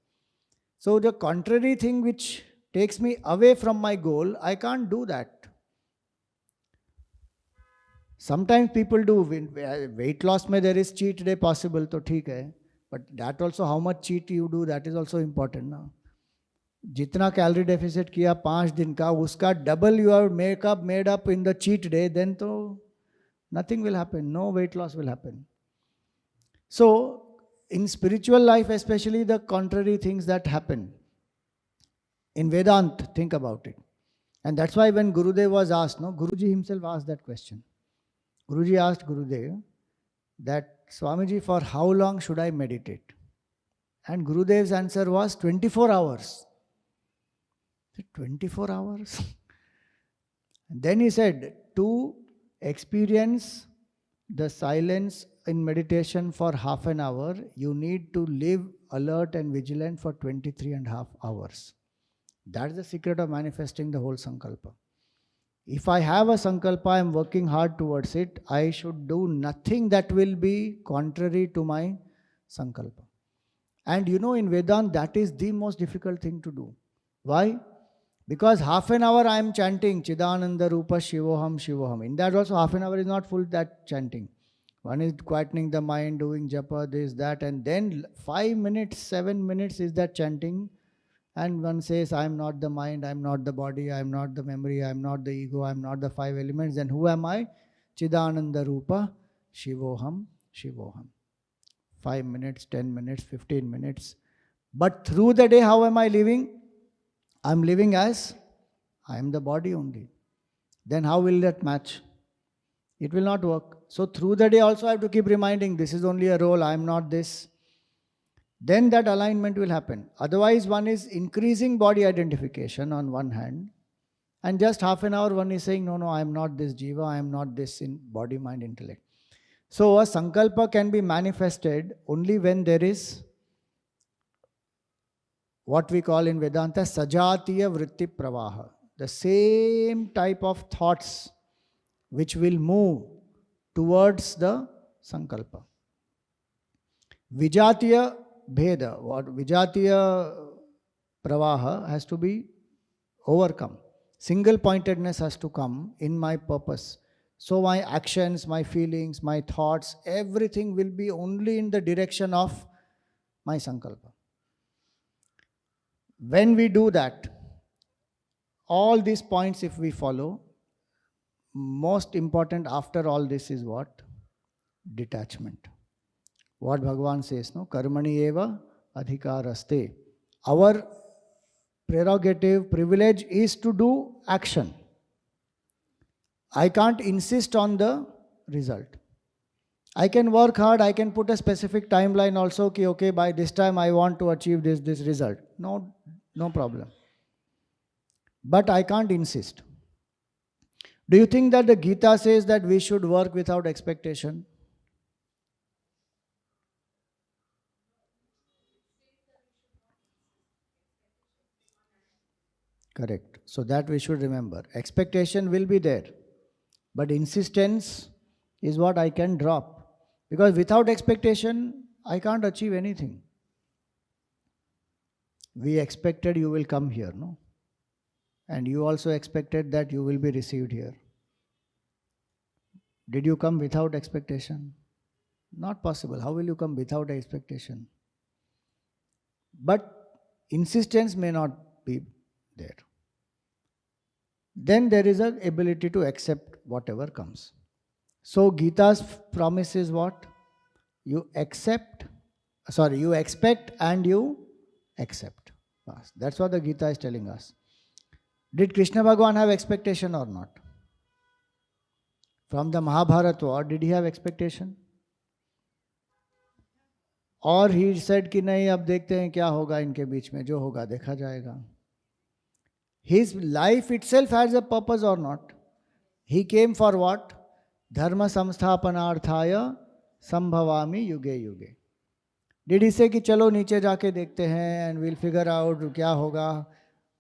So the contrary thing which takes me away from my goal, I can't do that. Sometimes people do weight loss में there is cheat day possible, तो ठीक है. But that also, how much cheat you do, that is also important ना. जितना calorie deficit किया 5 दिन का, उसका double you are made up in the cheat day, then तो nothing will happen, no weight loss will happen. So in spiritual life especially, the contrary things that happen in Vedant, think about it. And that's why when Gurudev was asked, no, Guruji himself asked that question. Guruji asked Gurudev that, Swamiji, for how long should I meditate? And Gurudev's answer was 24 hours. 24 hours? And then he said, to experience the silence in meditation for half an hour, you need to live alert and vigilant for 23.5 hours. That's the secret of manifesting the whole sankalpa. If I have a sankalpa, I am working hard towards it, I should do nothing that will be contrary to my sankalpa. And you know, in Vedanta, that is the most difficult thing to do. Why? Because half an hour I am chanting Chidananda Rupa Shivoham Shivoham. In that also half an hour is not full that chanting. One is quietening the mind, doing japa, this, that, and then 5 minutes, 7 minutes is that chanting. And one says, I am not the mind, I am not the body, I am not the memory, I am not the ego, I am not the 5 elements. Then who am I? Chidananda Rupa Shivoham Shivoham. 5 minutes, 10 minutes, 15 minutes. But through the day, how am I living? I am living as I am the body only. Then how will that match? It will not work. So through the day also I have to keep reminding, this is only a role, I am not this. Then that alignment will happen. Otherwise one is increasing body identification on one hand, and just half an hour one is saying, no, I am not this jiva, I am not this in body, mind, intellect. So a sankalpa can be manifested only when there is what we call in Vedanta sajatiya vritti pravaha. The same type of thoughts which will move towards the sankalpa. Vijatiya bheda, what vijatiya pravaha has to be overcome. Single pointedness has to come in my purpose. So my actions, my feelings, my thoughts, everything will be only in the direction of my sankalpa. When we do that, all these points if we follow, most important after all this is what? Detachment. What Bhagavan says, no? Karmani eva adhikaraste. Our prerogative, privilege is to do action. I can't insist on the result. I can work hard, I can put a specific timeline also, okay, by this time I want to achieve this result. No problem. But I can't insist. Do you think that the Gita says that we should work without expectation? Correct. So that we should remember. Expectation will be there. But insistence is what I can drop. Because without expectation, I can't achieve anything. We expected you will come here, no? And you also expected that you will be received here. Did you come without expectation? Not possible. How will you come without expectation? But insistence may not be there. Then there is an ability to accept whatever comes. So Gita's promise is what? You expect and you accept. That's what the Gita is telling us. Did Krishna Bhagavan have expectation or not? From the Mahabharata war, did he have expectation? Or he said कि नहीं अब देखते हैं क्या होगा इनके बीच में, जो होगा देखा जाएगा. His life itself has a purpose or not? He came for what? Dharma samsthapanarthaya sambhavami yuge yuge. Did he say कि चलो नीचे जाके देखते हैं and we'll figure out क्या होगा?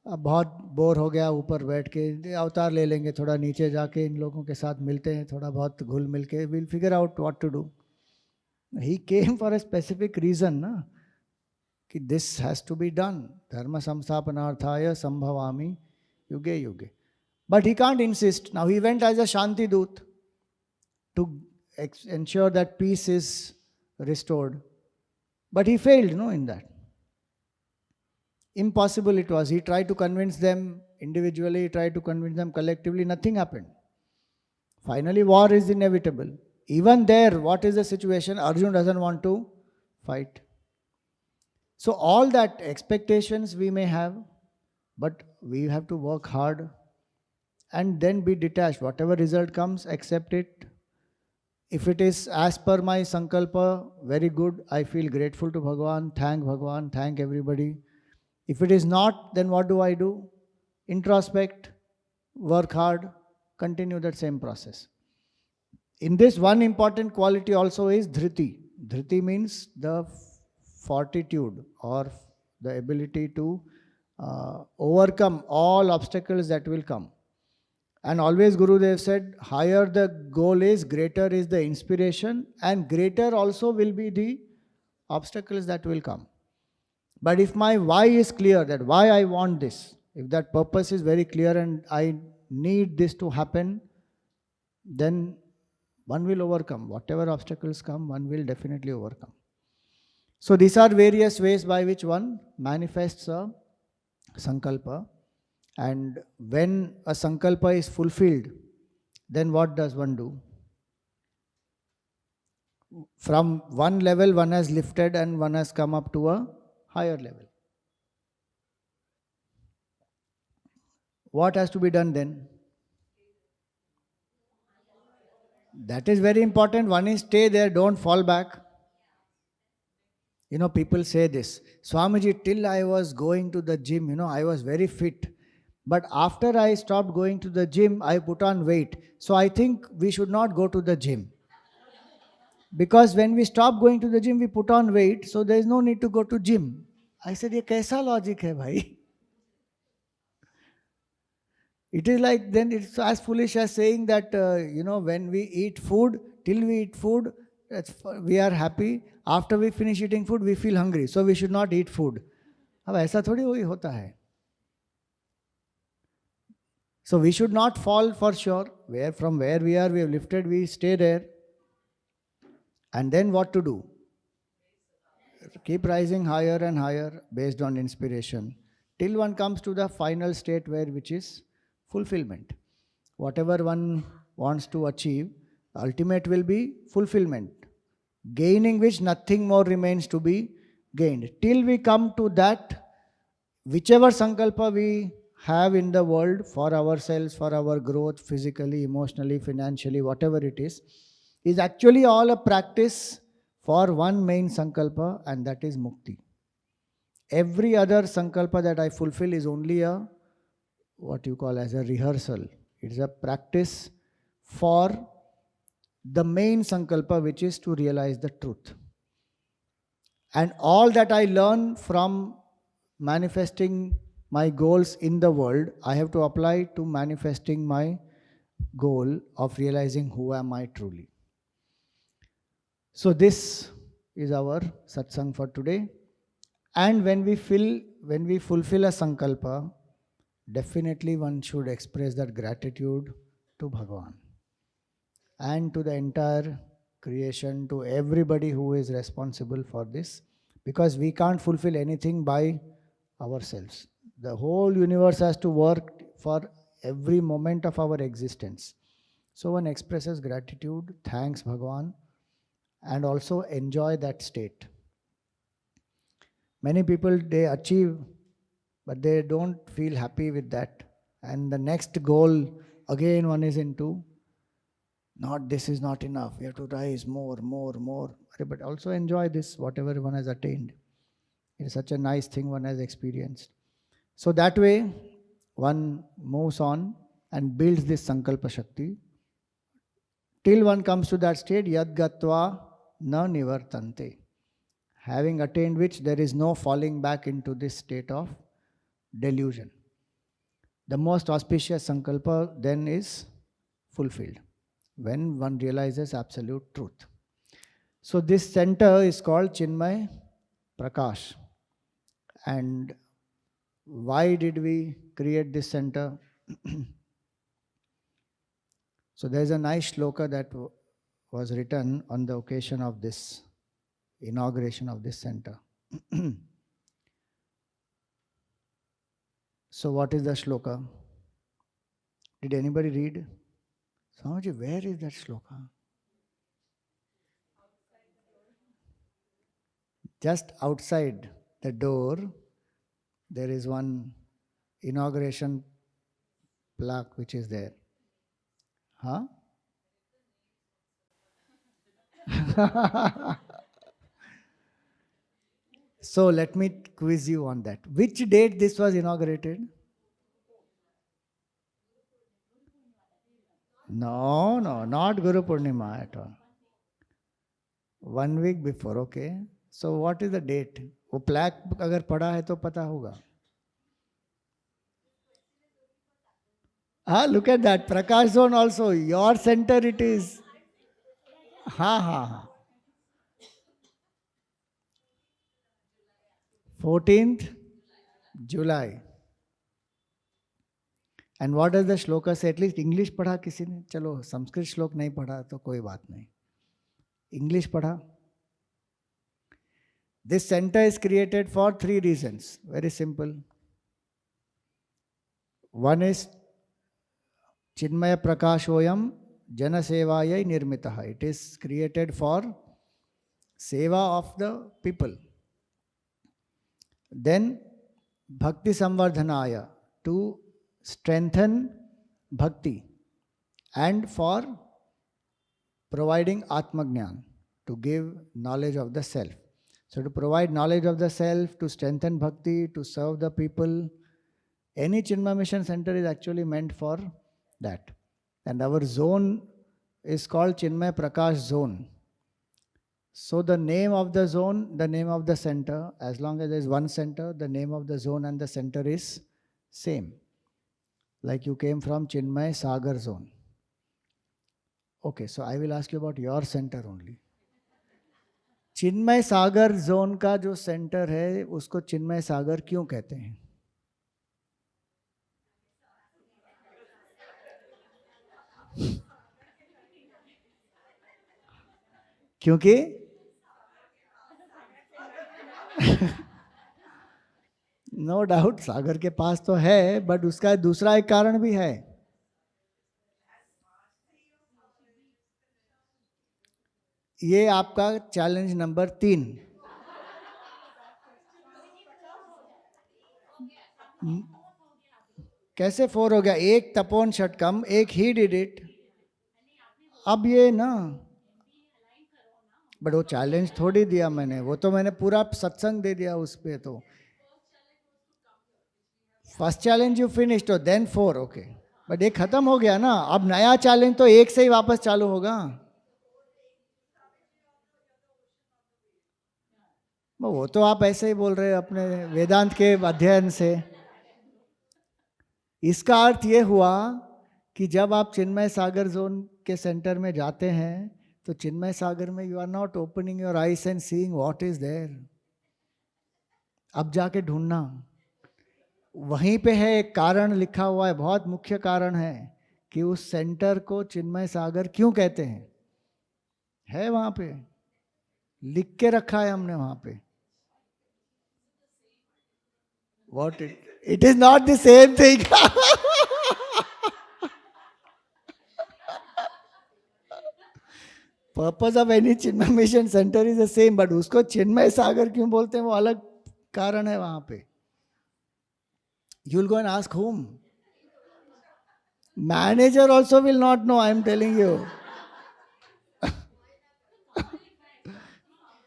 अब बहुत बोर हो गया, ऊपर बैठ के अवतार ले लेंगे, थोड़ा नीचे जाके इन लोगों के साथ मिलते हैं, थोड़ा बहुत घुल मिल के will figure out what to do. He came for a specific reason ना, कि this has to be done, धर्म संस्थापनार्थाय संभवामि युगे युगे. But he can't insist. Now he went as a shanti doot to ensure that peace is restored. But he failed, no, in that. Impossible it was. He tried to convince them individually, he tried to convince them collectively, nothing happened. Finally, war is inevitable. Even there, what is the situation? Arjun doesn't want to fight. So, all that expectations we may have, but we have to work hard and then be detached. Whatever result comes, accept it. If it is as per my sankalpa, very good. I feel grateful to Bhagwan, thank everybody. If it is not, then what do I do? Introspect, work hard, continue that same process. In this, one important quality also is dhriti. Dhriti means the fortitude or the ability to overcome all obstacles that will come. And always Gurudev said, higher the goal is, greater is the inspiration, and greater also will be the obstacles that will come. But if my why is clear, that why I want this, if that purpose is very clear and I need this to happen, then one will overcome. Whatever obstacles come, one will definitely overcome. So these are various ways by which one manifests a sankalpa. And when a sankalpa is fulfilled, then what does one do? From one level, one has lifted and one has come up to a higher level. What has to be done then? That is very important. One is stay there, don't fall back. You know, people say this, Swamiji, till I was going to the gym, you know, I was very fit. But after I stopped going to the gym, I put on weight. So I think we should not go to the gym. Because when we stop going to the gym, we put on weight. So there is no need to go to gym. I said, ये कैसा logic है भाई? It is like, then it's as foolish as saying that, when we eat food, till we eat food, we are happy. After we finish eating food, we feel hungry. So we should not eat food. अब ऐसा थोड़ी वही होता है. So we should not fall for sure. From where we are, we have lifted, we stay there. And then what to do? Keep rising higher and higher based on inspiration, till one comes to the final state which is fulfillment. Whatever one wants to achieve, ultimate will be fulfillment, gaining which nothing more remains to be gained. Till we come to that, whichever sankalpa we have in the world for ourselves, for our growth, physically, emotionally, financially, whatever it is actually all a practice for one main sankalpa, and that is mukti. Every other sankalpa that I fulfill is only a, what you call as a rehearsal. It's a practice for the main sankalpa, which is to realize the truth. And all that I learn from manifesting my goals in the world, I have to apply to manifesting my goal of realizing who am I truly. So this is our satsang for today. And when we fulfill a sankalpa, definitely one should express that gratitude to Bhagavan and to the entire creation, to everybody who is responsible for this, because we can't fulfill anything by ourselves. The whole universe has to work for every moment of our existence. So one expresses gratitude, thanks Bhagavan, and also enjoy that state. Many people, they achieve, but they don't feel happy with that. And the next goal, again one is into, not this is not enough, we have to rise more. But also enjoy this, whatever one has attained. It is such a nice thing one has experienced. So that way, one moves on and builds this Sankalpa Shakti till one comes to that state, Yad Gatva Na Nivartante. Having attained which, there is no falling back into this state of delusion. the most auspicious sankalpa then is fulfilled when one realizes absolute truth. So this center is called Chinmay Prakash. And why did we create this center? So there's a nice shloka that was written on the occasion of this inauguration of this center. So what is the shloka? Did anybody read? Swamiji, where is that shloka? Just outside the door, there is one inauguration plaque which is there. Huh? So let me quiz you on that. Which date this was inaugurated? No, not Guru Purnima at all. 1 week before, okay. So what is the date? वो plaque अगर पढ़ा है तो पता होगा. Look at that. Prakash Zone also. Your center it is. Ha. 14th July. And what does the shloka say? At least English पढ़ा किसी ने? चलो संस्कृत श्लोक नहीं पढ़ा तो कोई बात नहीं. English पढ़ा. This center is created for 3 reasons. Very simple. One is Chinmaya Prakashoyam Jana Sevayai Nirmitaha. It is created for seva of the people. Then Bhakti Samvardhanaya, to strengthen bhakti, and for providing Atmagnan, to give knowledge of the self. So to provide knowledge of the self, to strengthen bhakti, to serve the people, any Chinmaya Mission Center is actually meant for that. And our zone is called Chinmaya Prakash Zone. So the name of the zone, the name of the center, as long as there is one center, the name of the zone and the center is same. Like you came from Chinmay Sagar Zone. Okay, so I will ask you about your center only. Chinmay Sagar zone का जो centre है उसको चिन्मय सागर क्यों कहते हैं? क्योंकि no doubt सागर के पास तो है, बट उसका दूसरा एक कारण भी है. ये आपका चैलेंज नंबर 3. कैसे 4 हो गया? एक तपोन षटकम, एक ही डिड इट. अब ये ना, बट वो चैलेंज थोड़ी दिया मैंने, वो तो मैंने पूरा सत्संग दे दिया उस पे. तो फर्स्ट चैलेंज यू फिनिश, तो देन 4, ओके. बट ये खत्म हो गया ना. अब नया चैलेंज तो एक से ही वापस चालू होगा. वो तो आप ऐसे ही बोल रहे हैं अपने वेदांत के अध्ययन से. इसका अर्थ ये हुआ कि जब आप चिन्मय सागर जोन के सेंटर में जाते हैं तो चिन्मय सागर में you are not opening your eyes and seeing what is there. अब जाके ढूंढना. वहीं पे है एक कारण लिखा हुआ है, बहुत मुख्य कारण है कि उस सेंटर को चिन्मय सागर क्यों कहते हैं. है वहां पे लिख के रखा है हमने वहां पे. What it is not the same thing. Purpose of any Chinmay Mission Center is the same, but उसको चिन्मय सागर क्यों बोलते हैं वो अलग कारण है वहां पे. You'll go and ask whom? Manager also will not know, I am telling you.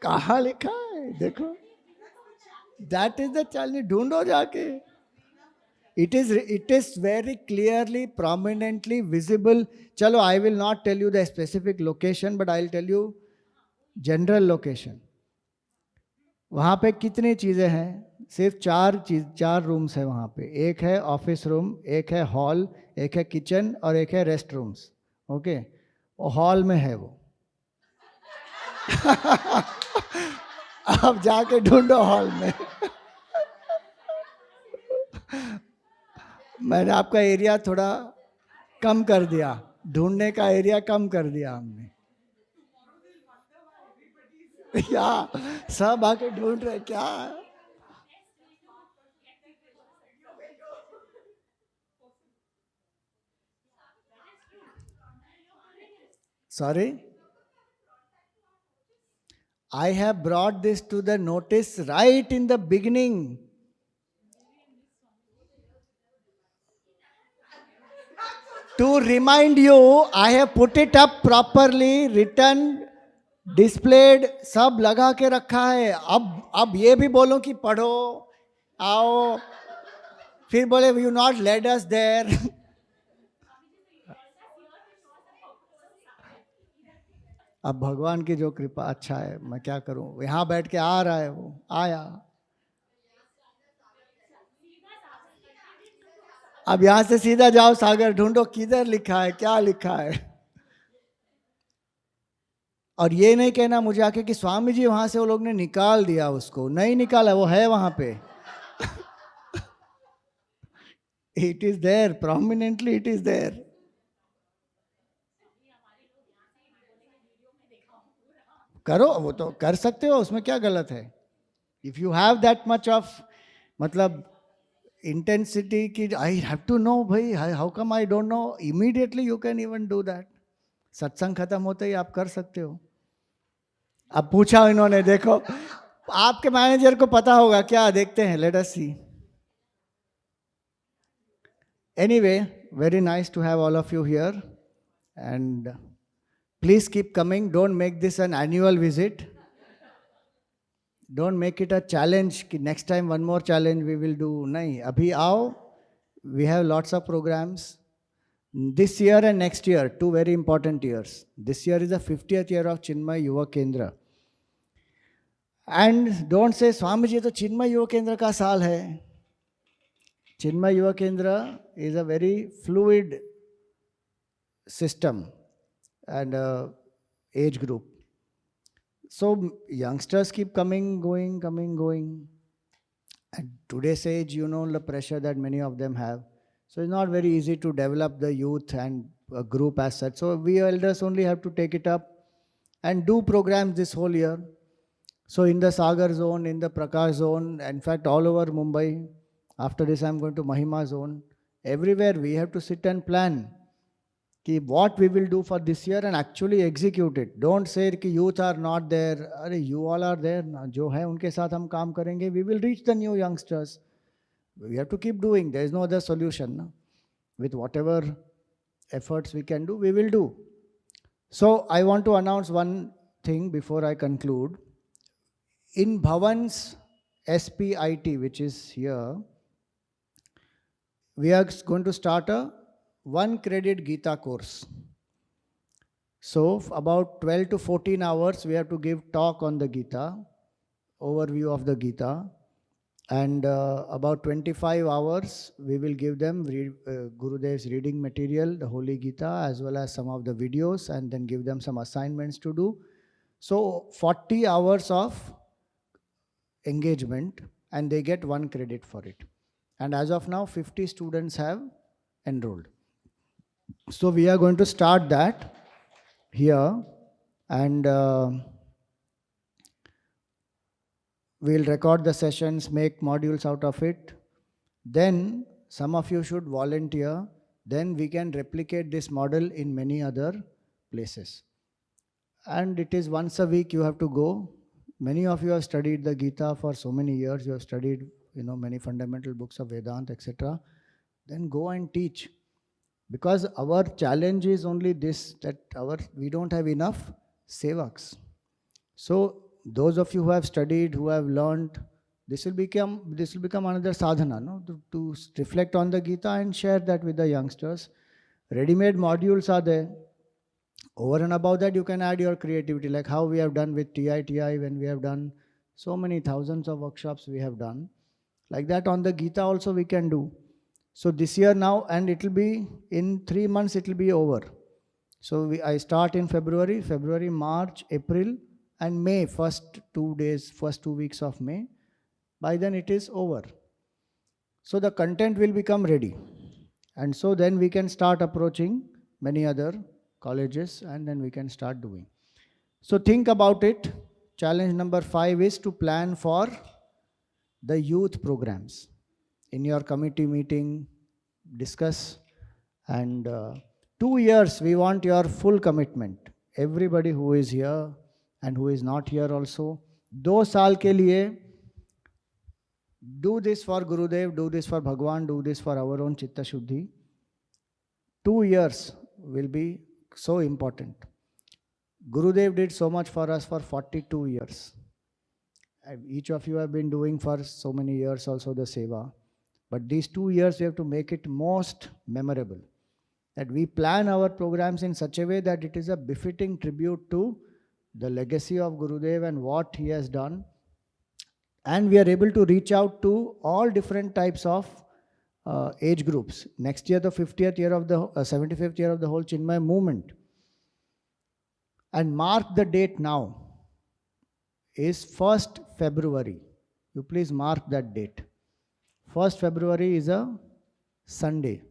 कहाँ लिखा है देखो. That is the challenge. ढूंढो जाके. It is very clearly, prominently visible. चलो, I will not tell you the specific location, but I will tell you general location. वहाँ पे कितनी चीज़ें हैं. सिर्फ चार रूम्स है वहाँ पे। एक है ऑफिस रूम, एक है हॉल, एक है किचन और एक है रेस्ट रूम्स। ओके, वो हॉल में है वो। आप जाके ढूंढो हॉल में। मैंने आपका एरिया थोड़ा कम कर दिया, ढूंढने का एरिया कम कर दिया हमने। या सब आके ढूंढ रहे क्या। Sorry, I have brought this to the notice right in the beginning. To remind you, I have put it up properly, written, displayed, सब लगा के रखा है। अब ये भी बोलो कि पढ़ो, आओ, फिर बोले you not led us there. अब भगवान की जो कृपा, अच्छा है, मैं क्या करूं, यहाँ बैठ के आ रहा है, वो आया। अब यहां से सीधा जाओ सागर, ढूंढो किधर लिखा है, क्या लिखा है। और ये नहीं कहना मुझे आके कि स्वामी जी वहां से वो लोग ने निकाल दिया, उसको नहीं निकाला, वो है वहां पे। It is there, prominently it is there. करो, वो तो कर सकते हो, उसमें क्या गलत है। If you have that much of, मतलब इंटेंसिटी की आई हैव टू नो भाई, how come I don't know, immediately you can even do that. सत्संग खत्म होते ही आप कर सकते हो। अब पूछा इन्होंने, देखो आपके मैनेजर को पता होगा क्या, देखते हैं, let us C. Anyway, very nice to have all of you here, and please keep coming. Don't make this an annual visit. Don't make it a challenge कि next time one more challenge we will do. नहीं, अभी आओ. We have lots of programs this year and next year, two very important years. This year is the 50th year of Chinmaya Yuva Kendra. And don't say Swami ji तो चिन्मय युवा केंद्र का साल है। Chinmaya Yuva Kendra is a very fluid system and age group. So youngsters keep coming, going, coming, going. At today's age, you know the pressure that many of them have. So it's not very easy to develop the youth and a group as such. So we elders only have to take it up and do programs this whole year. So in the Sagar zone, in the Prakash zone, in fact all over Mumbai, after this I'm going to Mahima zone, everywhere we have to sit and plan कि what we will do for this year and actually execute it. Don't say कि youth are not there. अरे you all are there ना, जो है उनके साथ हम काम करेंगे. We will reach the new youngsters. We have to keep doing. There is no other solution. Na? With whatever efforts we can do, we will do. So I want to announce one thing before I conclude. In Bhavan's SPIT, which is here, we are going to start a 1 credit Gita course. So about 12 to 14 hours, we have to give talk on the Gita, overview of the Gita. And about 25 hours, we will give them Gurudev's reading material, the Holy Gita, as well as some of the videos, and then give them some assignments to do. So 40 hours of engagement, and they get 1 credit for it. And as of now, 50 students have enrolled. So we are going to start that here, and we'll record the sessions, make modules out of it. Then some of you should volunteer. Then we can replicate this model in many other places. And it is once a week you have to go. Many of you have studied the Gita for so many years. You have studied, many fundamental books of Vedanta, etc. Then go and teach. Because our challenge is only this, that we don't have enough sevaks. So those of you who have studied, who have learned, this will become another sadhana, no? To reflect on the Gita and share that with the youngsters. Ready-made modules are there. Over and above that, you can add your creativity, like how we have done with TITI, when we have done so many thousands of workshops we have done. Like that on the Gita also we can do. So this year now, and it will be in 3 months, it will be over. So I start in February, March, April, and May, first 2 days, first 2 weeks of May. By then it is over. So the content will become ready. And so then we can start approaching many other colleges and then we can start doing. So think about it. Challenge number 5 is to plan for the youth programs. In your committee meeting, discuss, and 2 years we want your full commitment. Everybody who is here and who is not here also. 2 साल के लिए do this for Gurudev, do this for Bhagwan, do this for our own Chitta Shuddhi. 2 years will be so important. Gurudev did so much for us for 42 years. Each of you have been doing for so many years also the seva. But these 2 years we have to make it most memorable. That we plan our programs in such a way that it is a befitting tribute to the legacy of Gurudev and what he has done. And we are able to reach out to all different types of age groups. Next year, the 50th year of the 75th year of the whole Chinmaya movement. And mark the date now is 1st February. You please mark that date. 1st February is a Sunday.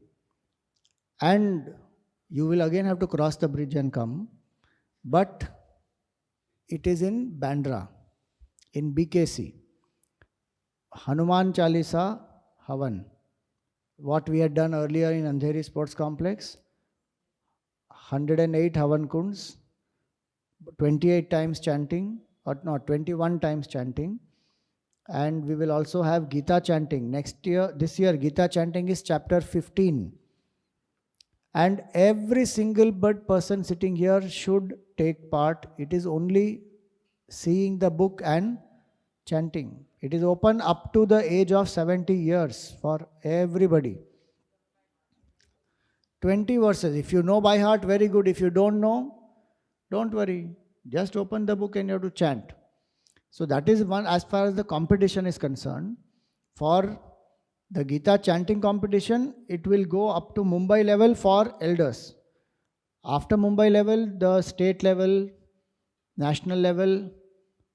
And you will again have to cross the bridge and come. But it is in Bandra, in BKC. Hanuman Chalisa Havan. What we had done earlier in Andheri Sports Complex. 108 Havan Kunds. 28 times chanting, or not, 21 times chanting. And we will also have Gita chanting. This year, Gita chanting is chapter 15. And every single person sitting here should take part. It is only seeing the book and chanting. It is open up to the age of 70 years for everybody. 20 verses. If you know by heart, very good. If you don't know, don't worry. Just open the book and you have to chant. So that is one as far as the competition is concerned. For the Gita chanting competition, it will go up to Mumbai level for elders. After Mumbai level, the state level, national level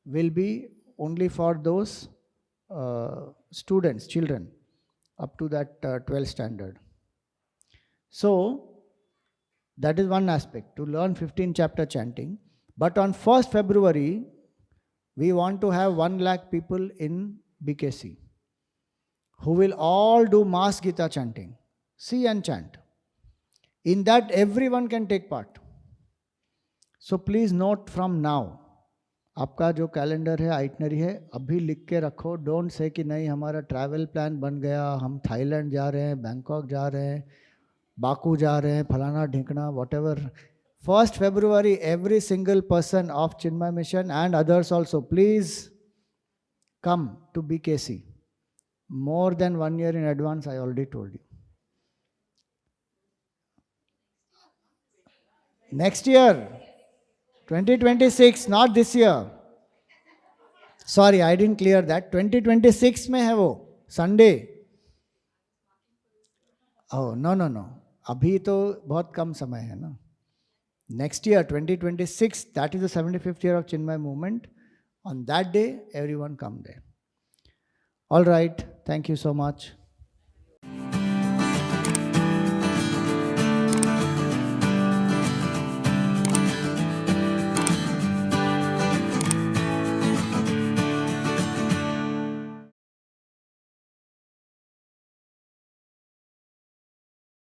will be only for those students, children, up to that 12th standard. So that is one aspect, to learn 15 chapter chanting. But on 1st February, we want to have 1 lakh people in BKC who will all do mass Gita chanting. See and chant. In that, everyone can take part. So please note from now, आपका जो calendar है itinerary है अभी लिख के रखो. Don't say कि नहीं हमारा ट्रैवल प्लान बन गया, हम थाईलैंड जा रहे हैं, बैंकॉक जा रहे हैं, बाकू जा रहे हैं, फलाना ढिंकना, whatever. 1st February, every single person of Chinmaya Mission and others also, please come to BKC. More than 1 year in advance, I already told you. Next year, 2026, not this year. Sorry, I didn't clear that. 2026 में है वो, Sunday. Oh, no. अभी तो बहुत कम समय है ना. Next year, 2026, that is the 75th year of Chinmaya movement. On that day, everyone come there. All right. Thank you so much.